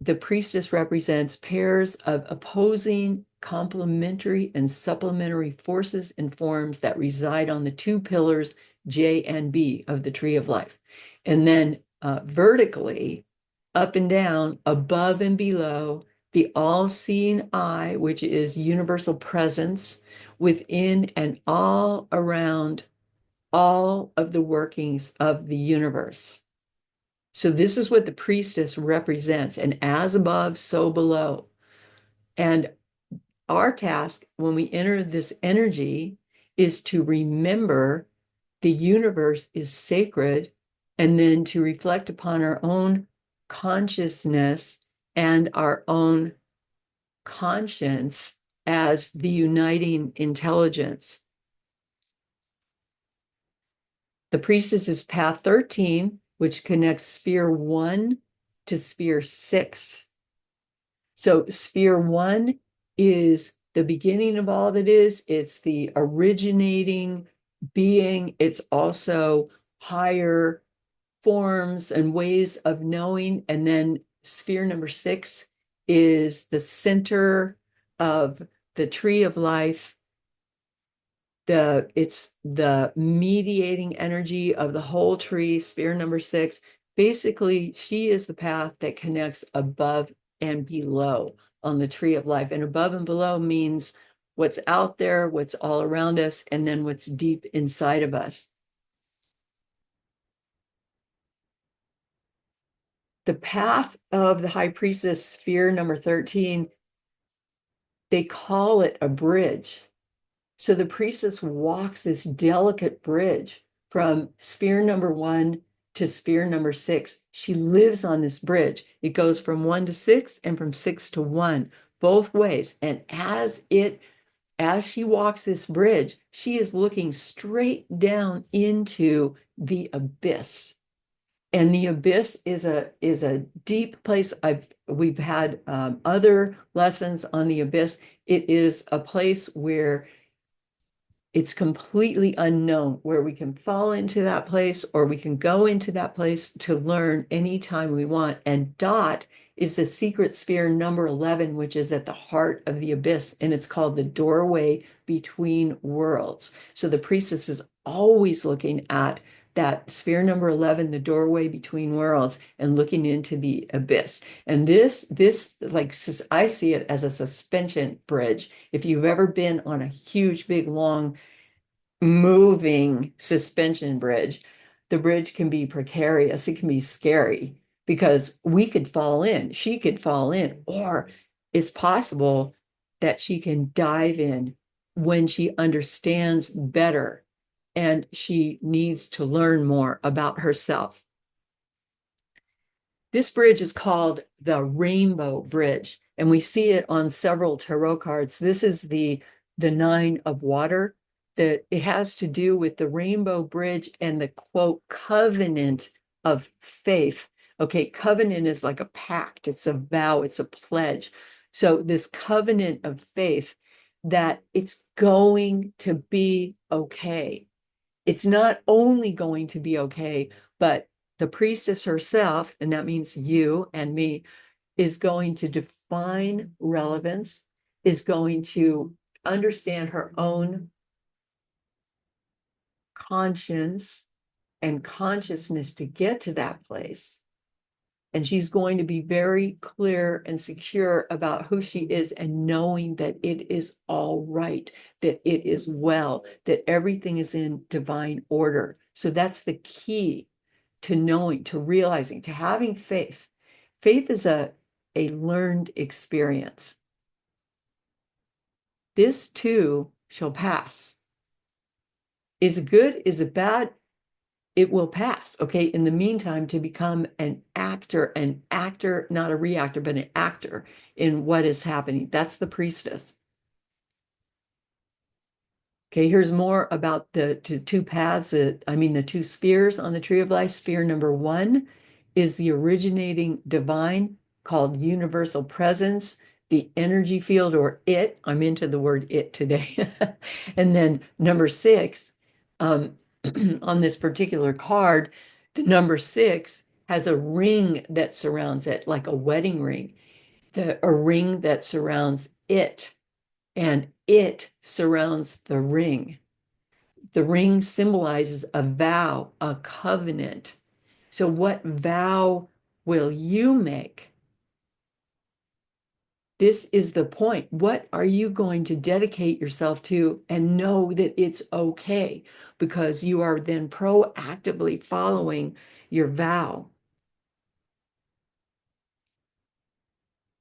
the priestess represents pairs of opposing, complementary, and supplementary forces and forms that reside on the two pillars, J and B, of the tree of life. And then vertically, up and down, above and below, the all-seeing eye, which is universal presence within and all around all of the workings of the universe. So this is what the priestess represents, and as above, so below. And our task when we enter this energy is to remember the universe is sacred, and then to reflect upon our own consciousness and our own conscience as the uniting intelligence. The priestess is path 13, which connects sphere 1 to sphere 6. So sphere 1 is the beginning of all that is. It's the originating being. It's also higher forms and ways of knowing. And then sphere number 6 is the center of the tree of life. It's the mediating energy of the whole tree, sphere number 6. Basically, she is the path that connects above and below on the tree of life. And above and below means what's out there, what's all around us, and then what's deep inside of us. The path of the high priestess, sphere number 13, they call it a bridge. So the priestess walks this delicate bridge from sphere number 1 to sphere number 6. She lives on this bridge. It goes from 1 to 6 and from 6 to 1, both ways. And as she walks this bridge, she is looking straight down into the abyss. And the abyss is a deep place. We've had other lessons on the abyss. It is a place where it's completely unknown, where we can fall into that place or we can go into that place to learn anytime we want. And Dot is the secret sphere number 11, which is at the heart of the abyss, and it's called the doorway between worlds. So the priestess is always looking at that sphere number 11, the doorway between worlds, and looking into the abyss. And this like, I see it as a suspension bridge. If you've ever been on a huge, big, long, moving suspension bridge, the bridge can be precarious. It can be scary because we could fall in, she could fall in, or it's possible that she can dive in when she understands better and she needs to learn more about herself. This bridge is called the Rainbow Bridge, and we see it on several tarot cards. This is the 9 of water. That it has to do with the Rainbow Bridge and the quote covenant of faith. Okay, covenant is like a pact, it's a vow, it's a pledge. So this covenant of faith that it's going to be okay. It's not only going to be okay, but the priestess herself, and that means you and me, is going to define relevance, is going to understand her own conscience and consciousness to get to that place. And she's going to be very clear and secure about who she is and knowing that it is all right, that it is well, that everything is in divine order. So that's the key to knowing, to realizing, to having faith. Faith is a learned experience. This too shall pass. Is it good? Is it bad? It will pass. Okay. In the meantime, to become an actor, not a reactor, but an actor in what is happening. That's the priestess. Okay, here's more about the two paths, the two spheres on the tree of life. Sphere number one is the originating divine called universal presence, the energy field or it. I'm into the word it today. And then number six, um, on this particular card, the number six has a ring that surrounds it, like a wedding ring, a ring that surrounds it, and it surrounds the ring. The ring symbolizes a vow, a covenant. So, what vow will you make? This is the point. What are you going to dedicate yourself to and know that it's okay because you are then proactively following your vow?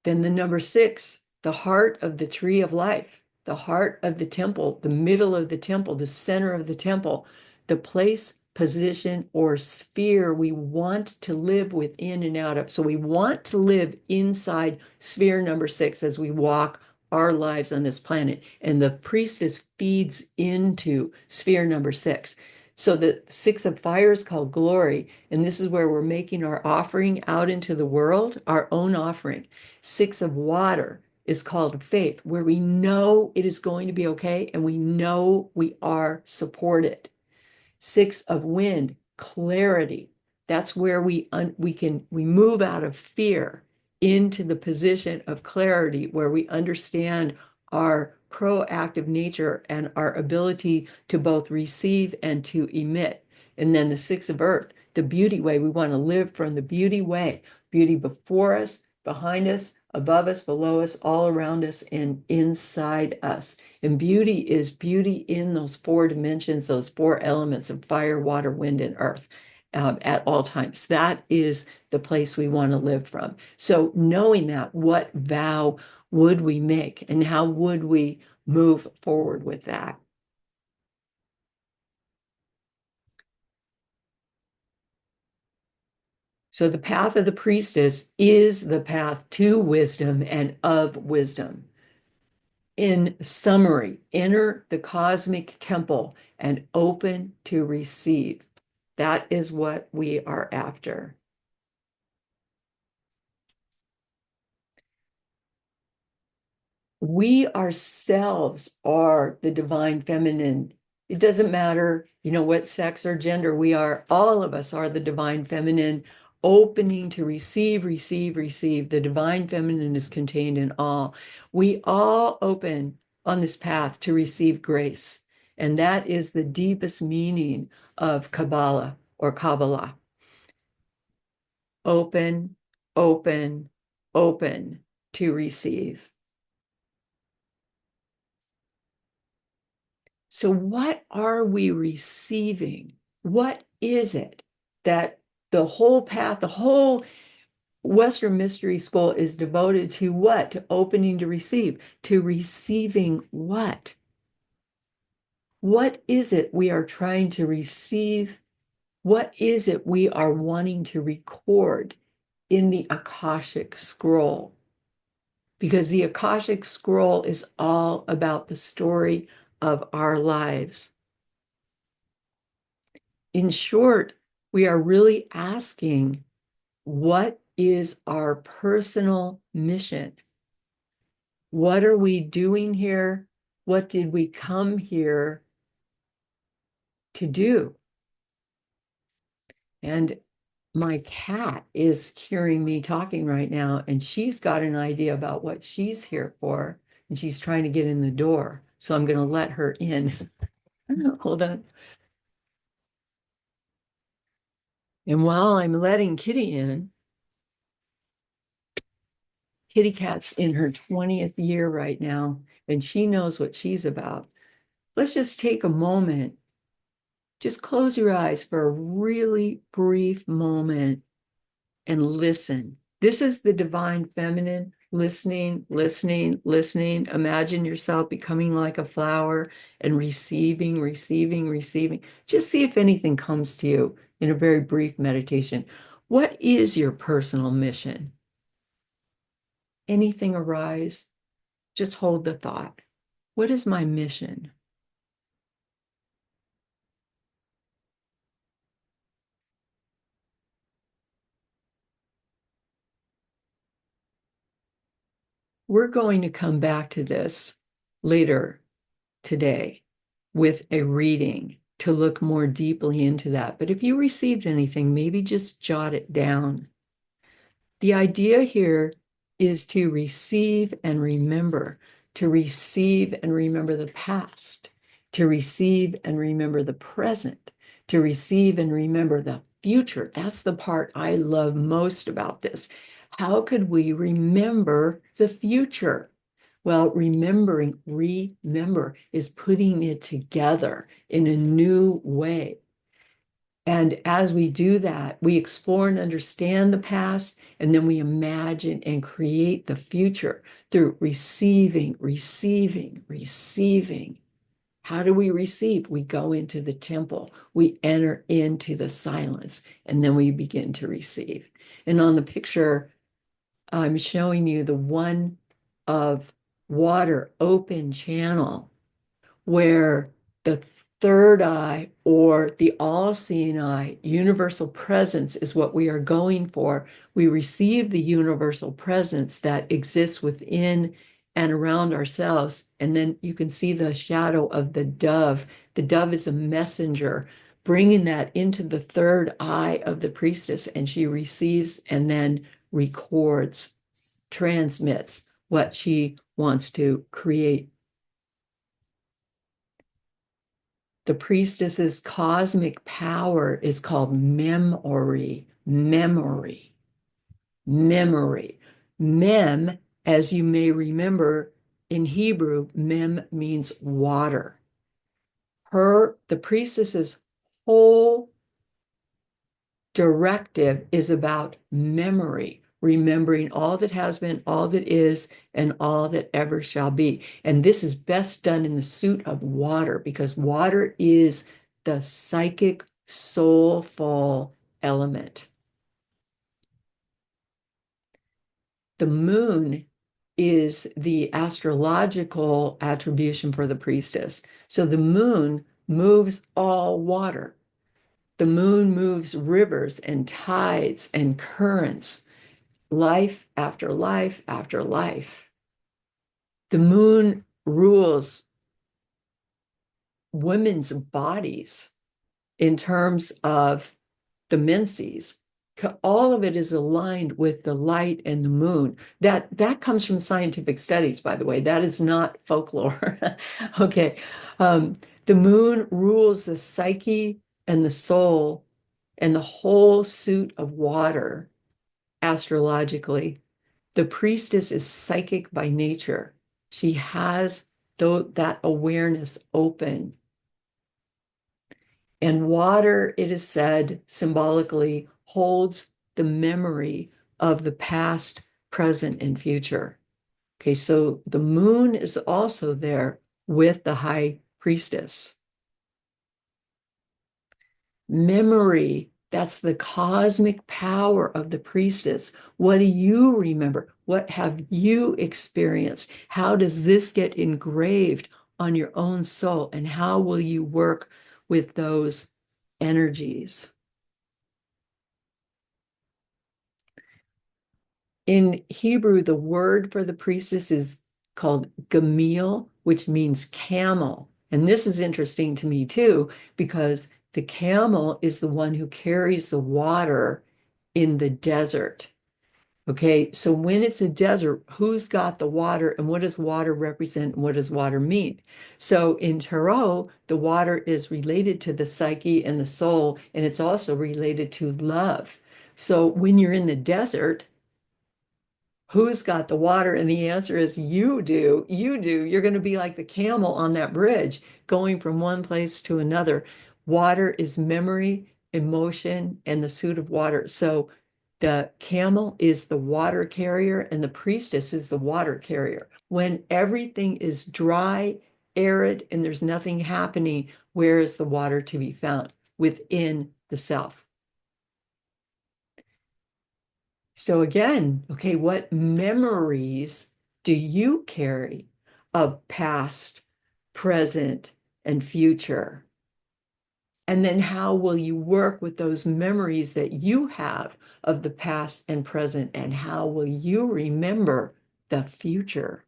Then the number six, the heart of the tree of life, the heart of the temple, the middle of the temple, the center of the temple, the place, position, or sphere we want to live within and out of. So we want to live inside sphere number six as we walk our lives on this planet. And the priestess feeds into sphere number six. So the six of fire is called glory. And this is where we're making our offering out into the world, our own offering. Six of water is called faith, where we know it is going to be okay and we know we are supported. Six of wind, clarity. That's where we move out of fear into the position of clarity where we understand our proactive nature and our ability to both receive and to emit. And then the six of earth, the beauty way. We want to live from the beauty way, beauty before us, behind us, above us, below us, all around us, and inside us. And beauty is beauty in those four dimensions, those four elements of fire, water, wind, and earth. At all times. That is the place we want to live from. So, knowing that, what vow would we make and how would we move forward with that? So, the path of the priestess is the path to wisdom and of wisdom. In summary, enter the cosmic temple and open to receive. That is what we are after. We ourselves are the divine feminine. It doesn't matter, what sex or gender we are. All of us are the divine feminine, opening to receive, receive, receive. The divine feminine is contained in all. We all open on this path to receive grace. And that is the deepest meaning of Kabbalah or Kabbalah. Open, open, open to receive. So, what are we receiving? What is it that the whole path, the whole Western Mystery School is devoted to what? To opening to receive. To receiving what? What is it we are trying to receive? What is it we are wanting to record in the Akashic scroll? Because the Akashic scroll is all about the story of our lives. In short, we are really asking, what is our personal mission? What are we doing here? What did we come here to do? And my cat is hearing me talking right now, and she's got an idea about what she's here for, and she's trying to get in the door. So I'm going to let her in. Hold on. And while I'm letting Kitty in, Kitty Cat's in her 20th year right now, and she knows what she's about. Let's just take a moment. Just close your eyes for a really brief moment and listen. This is the divine feminine listening, listening, listening. Imagine yourself becoming like a flower and receiving, receiving, receiving. Just see if anything comes to you in a very brief meditation. What is your personal mission? Anything arise? Just hold the thought. What is my mission? We're going to come back to this later today with a reading to look more deeply into that. But if you received anything, maybe just jot it down. The idea here is to receive and remember, to receive and remember the past, to receive and remember the present, to receive and remember the future. That's the part I love most about this. How could we remember the future? Well, remember is putting it together in a new way. And as we do that, we explore and understand the past, and then we imagine and create the future through receiving, receiving, receiving. How do we receive? We go into the temple, we enter into the silence, and then we begin to receive. And on the picture, I'm showing you the one of water, open channel, where the third eye or the all-seeing eye, universal presence is what we are going for. We receive the universal presence that exists within and around ourselves. And then you can see the shadow of the dove. The dove is a messenger, bringing that into the third eye of the priestess, and she receives and then records, transmits what she wants to create. The priestess's cosmic power is called memory, memory, memory. Mem, as you may remember in Hebrew, mem means water. The priestess's whole directive is about memory, remembering all that has been, all that is, and all that ever shall be. And this is best done in the suit of water, because water is the psychic, soulful element. The moon is the astrological attribution for the priestess. So the moon moves all water. The moon moves rivers and tides and currents, life after life after life. The moon rules women's bodies in terms of the menses. All of it is aligned with the light and the moon. That comes from scientific studies, by the way. That is not folklore. Okay. The moon rules the psyche and the soul and the whole suit of water astrologically. The priestess is psychic by nature. She has that awareness open. And water, it is said, symbolically holds the memory of the past, present, and future. Okay, so the moon is also there with the high priestess. Memory, that's the cosmic power of the priestess. What do you remember? What have you experienced? How does this get engraved on your own soul? And how will you work with those energies? In Hebrew, the word for the priestess is called gamil, which means camel. And this is interesting to me too, because the camel is the one who carries the water in the desert. Okay, so when it's a desert, who's got the water and what does water represent and what does water mean? So in Tarot, the water is related to the psyche and the soul, and it's also related to love. So when you're in the desert, Who's got the water? And the answer is you do. You do. You're going to be like the camel on that bridge going from one place to another. Water is memory, emotion, and the suit of water. So the camel is the water carrier and the priestess is the water carrier. When everything is dry, arid, and there's nothing happening, where is the water to be found? Within the self. So again, okay, what memories do you carry of past, present, and future? And then how will you work with those memories that you have of the past and present? And how will you remember the future?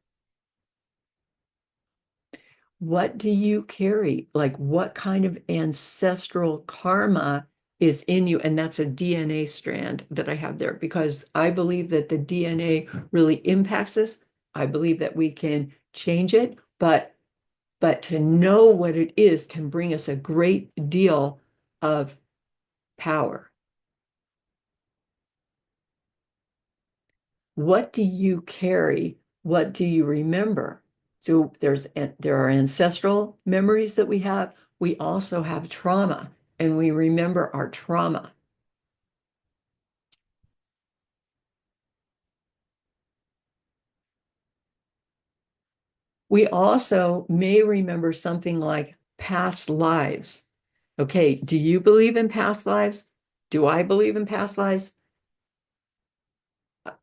What do you carry? Like what kind of ancestral karma is in you? And that's a DNA strand that I have there because I believe that the DNA really impacts us. I believe that we can change it, but to know what it is can bring us a great deal of power. What do you carry? What do you remember? So there are ancestral memories that we have. We also have trauma, and we remember our trauma. We also may remember something like past lives. Okay, do you believe in past lives? Do I believe in past lives?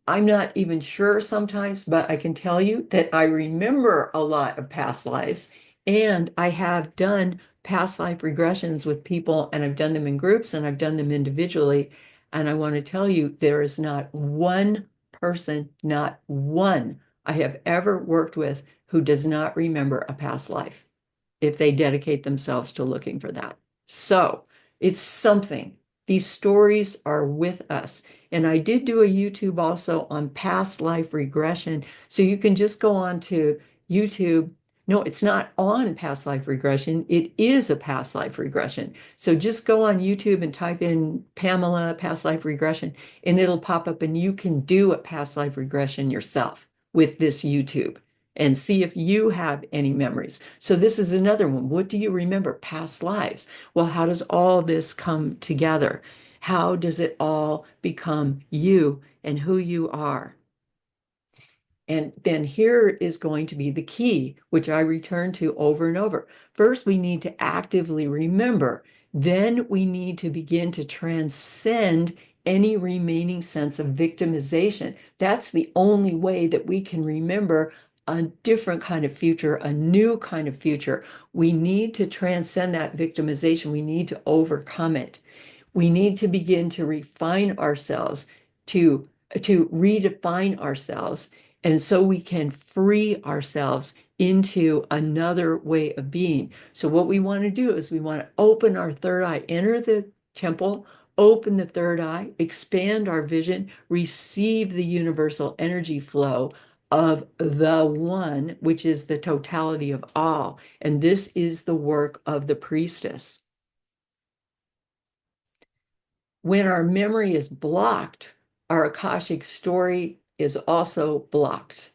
I'm not even sure sometimes, but I can tell you that I remember a lot of past lives. And I have done past life regressions with people, and I've done them in groups and I've done them individually. And I want to tell you, there is not one person, not one I have ever worked with who does not remember a past life if they dedicate themselves to looking for that. So it's something. These stories are with us. And I did do a YouTube also on past life regression. So you can just go on to YouTube. No, it's not on past life regression. It is a past life regression. So just go on YouTube and type in Pamela past life regression, and it'll pop up, and you can do a past life regression yourself with this YouTube and see if you have any memories. So this is another one. What do you remember? Past lives. Well, how does all this come together? How does it all become you and who you are? And then here is going to be the key, which I return to over and over. First, we need to actively remember. Then we need to begin to transcend any remaining sense of victimization. That's the only way that we can remember a different kind of future, a new kind of future. We need to transcend that victimization. We need to overcome it. We need to begin to refine ourselves, to redefine ourselves, and so we can free ourselves into another way of being. So what we want to do is we want to open our third eye, enter the temple, open the third eye, expand our vision, receive the universal energy flow of the one, which is the totality of all. And this is the work of the priestess. When our memory is blocked, our Akashic story is also blocked.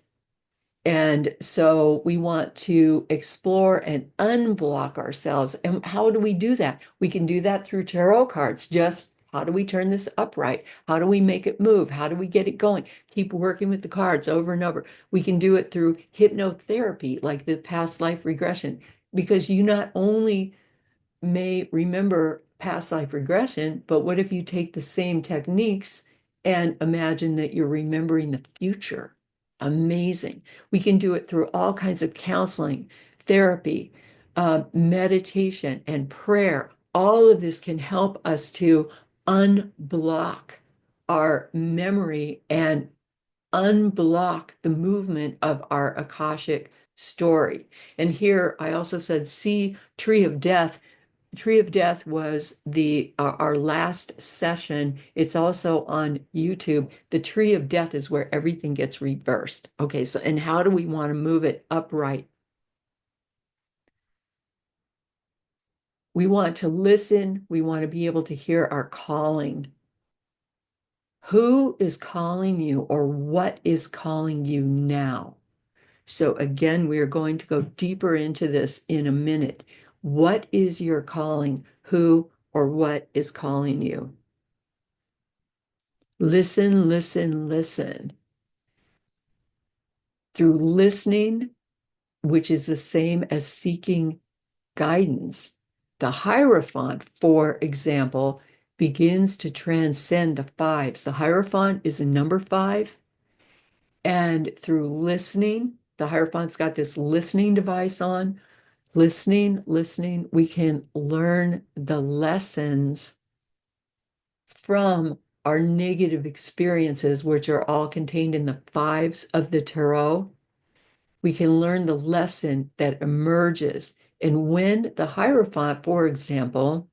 And so we want to explore and unblock ourselves. And how do we do that? We can do that through tarot cards. Just how do we turn this upright? How do we make it move? How do we get it going? Keep working with the cards over and over. We can do it through hypnotherapy, like the past life regression, because you not only may remember past life regression, but what if you take the same techniques and imagine that you're remembering the future? Amazing. We can do it through all kinds of counseling, therapy, meditation, and prayer. All of this can help us to unblock our memory and unblock the movement of our Akashic story. And here I also said, see Tree of Death. Tree of Death was the our last session. It's also on YouTube. The Tree of Death is where everything gets reversed. Okay, so and how do we want to move it upright? We want to listen. We want to be able to hear our calling. Who is calling you or what is calling you now? So again, we are going to go deeper into this in a minute. What is your calling? Who or what is calling you? Listen, listen, listen. Through listening, which is the same as seeking guidance, the Hierophant, for example, begins to transcend the fives. The Hierophant is a number five. And through listening, the Hierophant's got this listening device on. Listening, listening, we can learn the lessons from our negative experiences, which are all contained in the fives of the tarot. We can learn the lesson that emerges. And when the Hierophant, for example,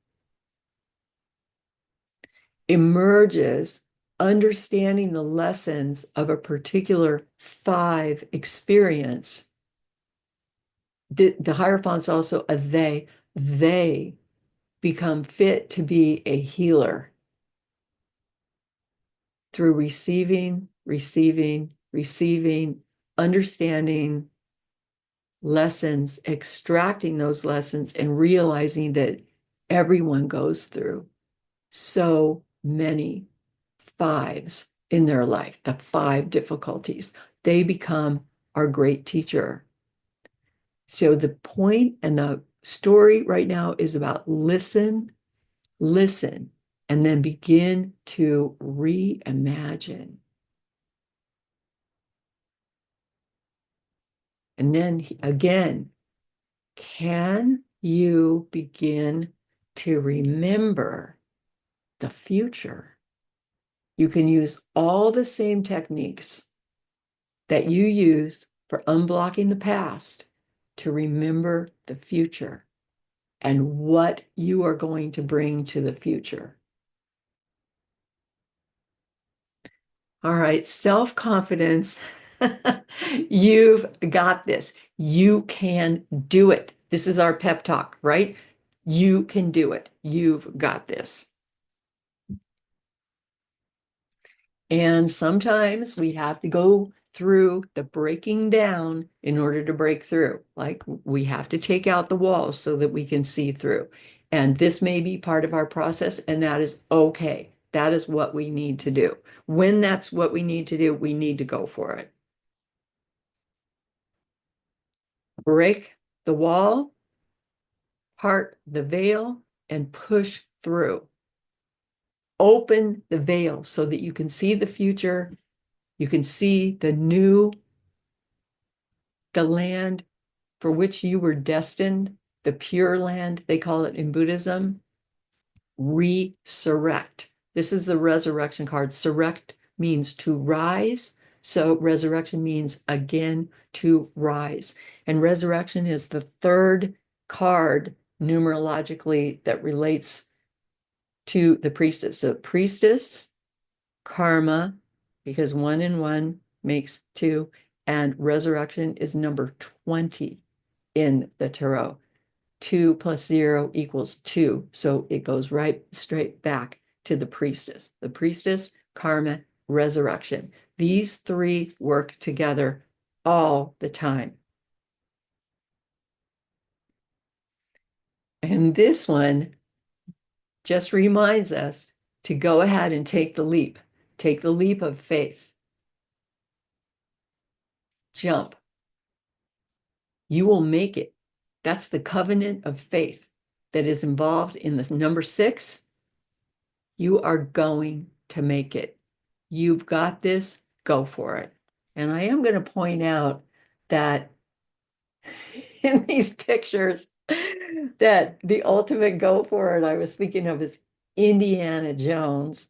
emerges, understanding the lessons of a particular five experience, the Hierophant's also a they become fit to be a healer through receiving, receiving, receiving, understanding lessons, extracting those lessons, and realizing that everyone goes through so many fives in their life, the five difficulties. They become our great teacher. So the point and the story right now is about listen, listen, and then begin to reimagine. And then again, can you begin to remember the future? You can use all the same techniques that you use for unblocking the past to remember the future and what you are going to bring to the future. All right, self-confidence. You've got this. You can do it. This is our pep talk, right? You can do it. You've got this. And sometimes we have to go through the breaking down in order to break through. Like we have to take out the walls so that we can see through. And this may be part of our process, and that is okay. That is what we need to do. When that's what we need to do, we need to go for it. Break the wall, part the veil, and push through. Open the veil so that you can see the future. You can see the land for which you were destined, the pure land, they call it in Buddhism. Resurrect. This is the resurrection card. Surrect means to rise. So resurrection means again to rise. And resurrection is the third card numerologically that relates to the priestess. So priestess, karma, because 1 and 1 makes 2, and resurrection is number 20 in the tarot. 2 plus 0 equals 2. So it goes right straight back to the priestess. The priestess, karma, resurrection. These three work together all the time. And this one just reminds us to go ahead and take the leap. Take the leap of faith. Jump. You will make it. That's the covenant of faith that is involved in this number 6. You are going to make it. You've got this. Go for it. And I am going to point out that in these pictures, that the ultimate go for it I was thinking of is Indiana Jones,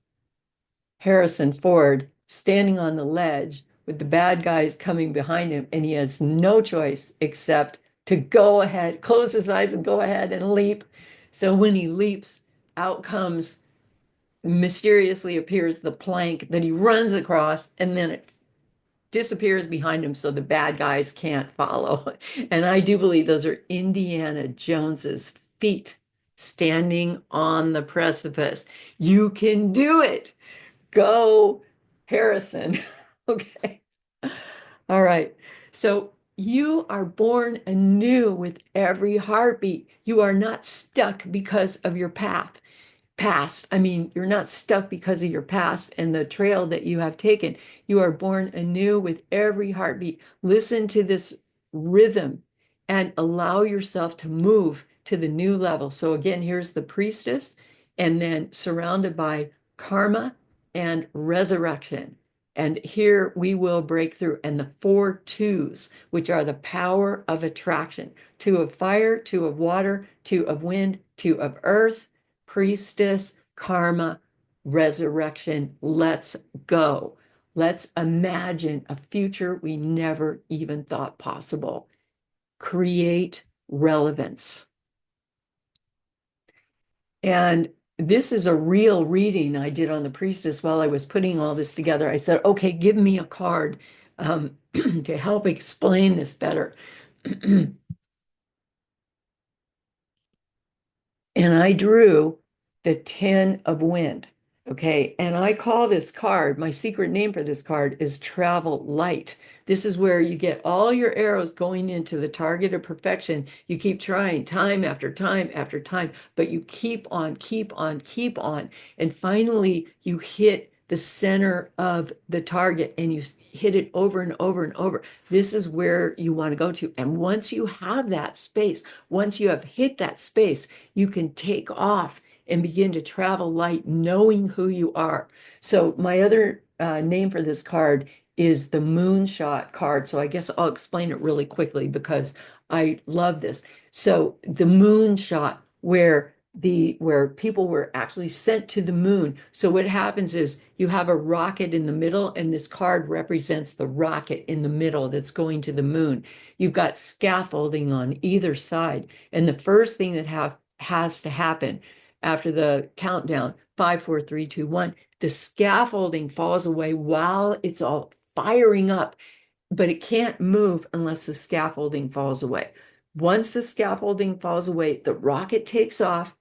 Harrison Ford, standing on the ledge with the bad guys coming behind him, and he has no choice except to go ahead, close his eyes and go ahead and leap. So when he leaps, out comes, mysteriously appears the plank that he runs across, and then it disappears behind him so the bad guys can't follow. And I do believe those are Indiana Jones's feet standing on the precipice. You can do it. go, Harrison. Okay. All right. So you are born anew with every heartbeat. You are not stuck because of your past. I mean, you're not stuck because of your past and the trail that you have taken. You are born anew with every heartbeat. Listen to this rhythm and allow yourself to move to the new level. So, again, here's the priestess, and then surrounded by karma and resurrection. And here we will break through. And the four twos, which are the power of attraction: two of fire, two of water, two of wind, two of earth, priestess, karma, resurrection. Let's go. Let's imagine a future we never even thought possible. Create relevance. And this is a real reading I did on the priestess while I was putting all this together. I said, okay, give me a card to help explain this better. And I drew the 10 of wind. Okay. And I call this card, my secret name for this card is travel light. This is where you get all your arrows going into the target of perfection. You keep trying time after time after time, but you keep on, keep on, keep on. And finally, you hit the center of the target and you hit it over and over and over. This is where you want to go to. And once you have that space, once you have hit that space, you can take off and begin to travel light, knowing who you are. So my other name for this card is the moonshot card. So I guess I'll explain it really quickly because I love this. So the moonshot, where people were actually sent to the moon. So what happens is you have a rocket in the middle, and this card represents the rocket in the middle that's going to the moon. You've got scaffolding on either side. And the first thing that has to happen after the countdown, 5, 4, 3, 2, 1, the scaffolding falls away while it's all firing up, but it can't move unless the scaffolding falls away. Once the scaffolding falls away, the rocket takes off.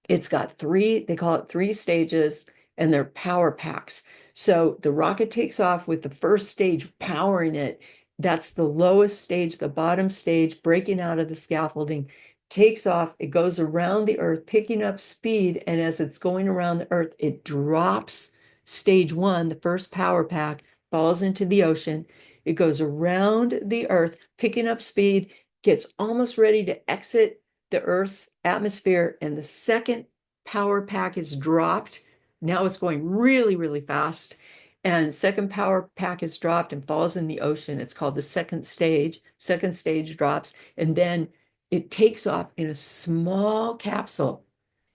It's got three, they call it 3 stages, and they're power packs. So the rocket takes off with the first stage powering it. That's the lowest stage, the bottom stage, breaking out of the scaffolding, takes off. It goes around the earth, picking up speed. And as it's going around the earth, it drops stage 1, the first power pack, falls into the ocean. It goes around the earth, picking up speed, gets almost ready to exit the Earth's atmosphere, and the second power pack is dropped. Now it's going really, really fast. And second power pack is dropped and falls in the ocean. It's called the second stage. Second stage drops, and then it takes off in a small capsule.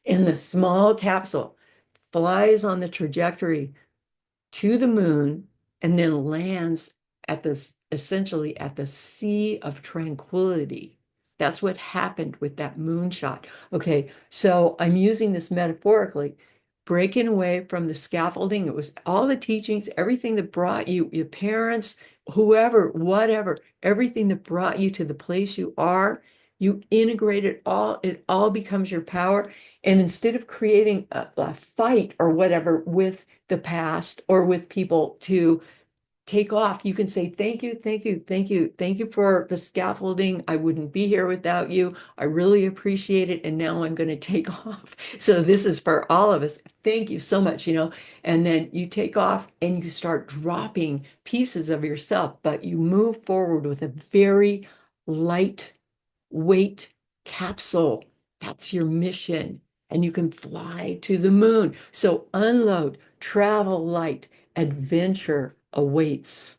And the small capsule flies on the trajectory to the moon and then lands at this essentially at the Sea of Tranquility. That's what happened with that moonshot. Okay, so I'm using this metaphorically, breaking away from the scaffolding. It was all the teachings, everything that brought you, your parents, whoever, whatever, everything that brought you to the place you are. You integrate it all becomes your power. And instead of creating a fight or whatever with the past or with people to take off, you can say, thank you, thank you, thank you, thank you for the scaffolding. I wouldn't be here without you. I really appreciate it. And now I'm going to take off. So this is for all of us. Thank you so much, and then you take off and you start dropping pieces of yourself, but you move forward with a very light weight capsule. That's your mission. And you can fly to the moon. So unload, travel light, adventure awaits.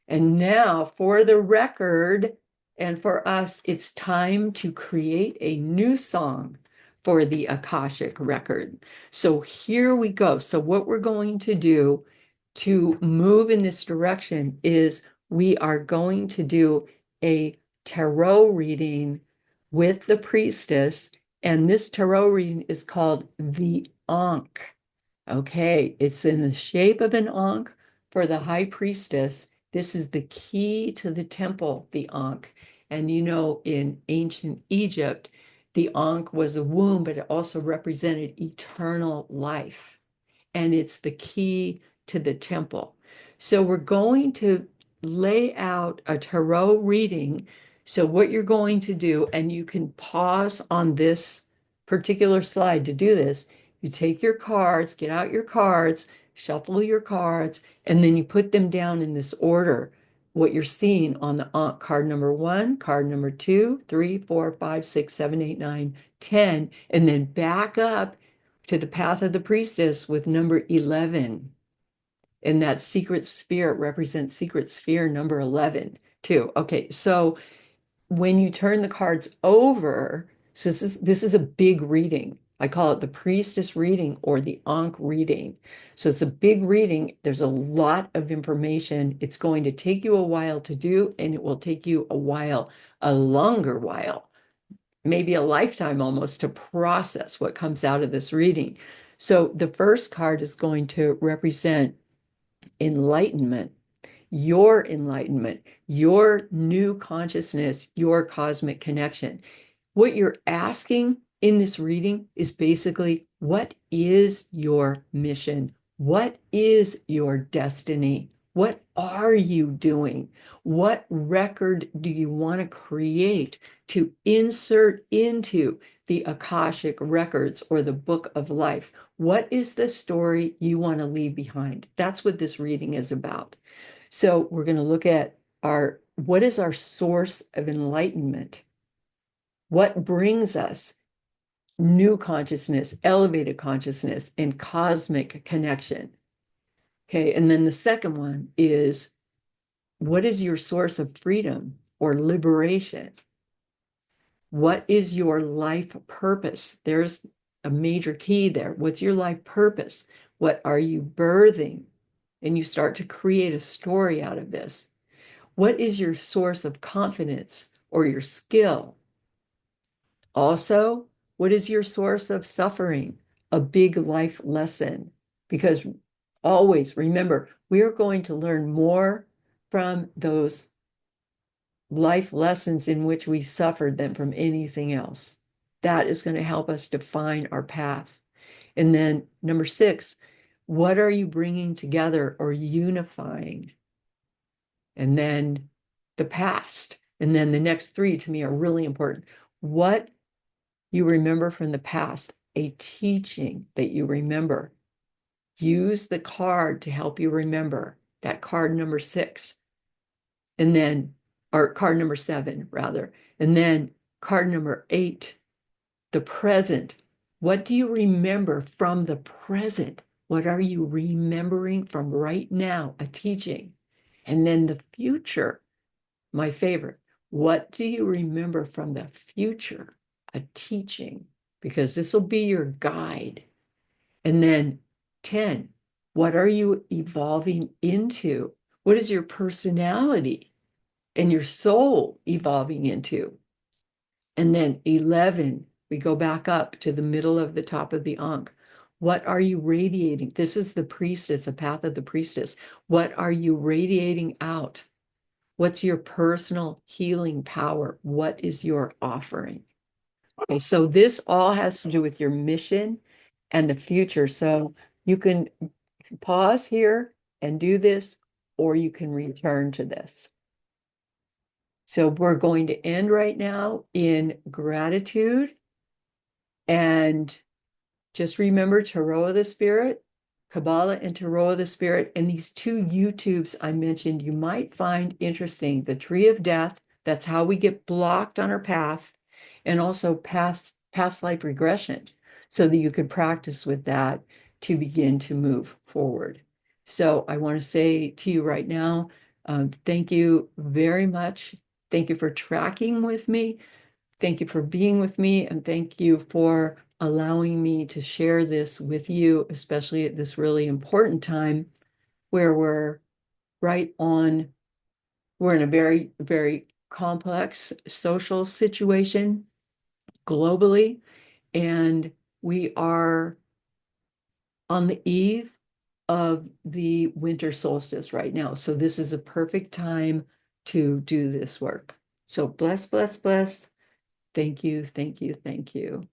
And now, for the record, and for us, it's time to create a new song for the Akashic record. So here we go. So what we're going to do to move in this direction is we are going to do a tarot reading with the priestess. And this tarot reading is called the Ankh. Okay, it's in the shape of an Ankh for the high priestess. This is the key to the temple, the Ankh. And in ancient Egypt, the Ankh was a womb, but it also represented eternal life. And it's the key to the temple. So we're going to lay out a tarot reading. So what you're going to do, and you can pause on this particular slide to do this, you take your cards, get out your cards, shuffle your cards, and then you put them down in this order. What you're seeing on the card number 1, card number 2, 3, 4, 5, 6, 7, 8, 9, 10, and then back up to the path of the priestess with number 11. And that secret spirit represents secret sphere number 11 too. Okay, so when you turn the cards over, so this is a big reading. I call it the priestess reading or the Ankh reading. So it's a big reading. There's a lot of information. It's going to take you a while to do, and it will take you a while, a longer while, maybe a lifetime almost, to process what comes out of this reading. So the first card is going to represent enlightenment, your new consciousness, your cosmic connection. What you're asking in this reading is basically, what is your mission? What is your destiny? What are you doing? What record do you want to create to insert into the Akashic records or the book of life? What is the story you want to leave behind? That's what this reading is about. So we're going to look at what is our source of enlightenment? What brings us new consciousness, elevated consciousness, and cosmic connection? Okay, and then the second one is, what is your source of freedom or liberation? What is your life purpose? There's a major key there. What's your life purpose? What are you birthing? And you start to create a story out of this. What is your source of confidence or your skill? Also, what is your source of suffering? A big life lesson. Because always remember, we are going to learn more from those life lessons in which we suffered than from anything else. That is going to help us define our path. And then number 6, what are you bringing together or unifying? And then the past. And then the next 3 to me are really important. What you remember from the past, a teaching that you remember. Use the card to help you remember, that card number 6. And then, or card number 7, rather. And then card number 8, the present. What do you remember from the present? What are you remembering from right now? A teaching. And then the future, my favorite. What do you remember from the future? A teaching, because this will be your guide. And then 10, what are you evolving into? What is your personality and your soul evolving into? And then 11, we go back up to the middle of the top of the Ankh. What are you radiating? This is the priestess, a path of the priestess. What are you radiating out? What's your personal healing power? What is your offering? Okay, so this all has to do with your mission and the future. So you can pause here and do this, or you can return to this. So we're going to end right now in gratitude. And just remember Tarot of the Spirit, Kabbalah and Tarot of the Spirit, and these 2 YouTubes I mentioned you might find interesting. The Tree of Death, that's how we get blocked on our path, and also past life regression, so that you could practice with that to begin to move forward. So I want to say to you right now, thank you very much. Thank you for tracking with me. Thank you for being with me, and thank you for allowing me to share this with you, especially at this really important time where we're in a very, very complex social situation globally, and we are on the eve of the winter solstice right now. So this is a perfect time to do this work. So bless, bless, bless. Thank you, thank you, thank you.